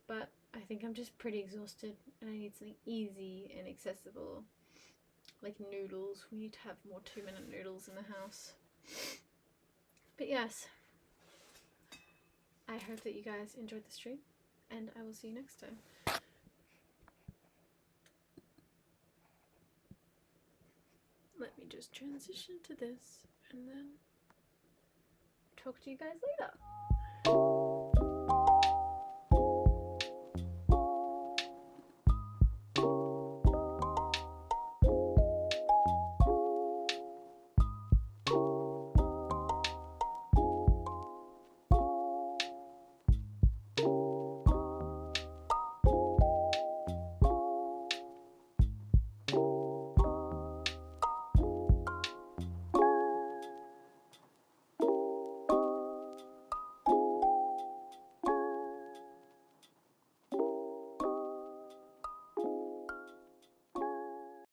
But I think I'm just pretty exhausted and I need something easy and accessible. Like noodles. We need to have more 2-minute noodles in the house. But yes, I hope that you guys enjoyed the stream, and I will see you next time. Let me just transition to this and then talk to you guys later.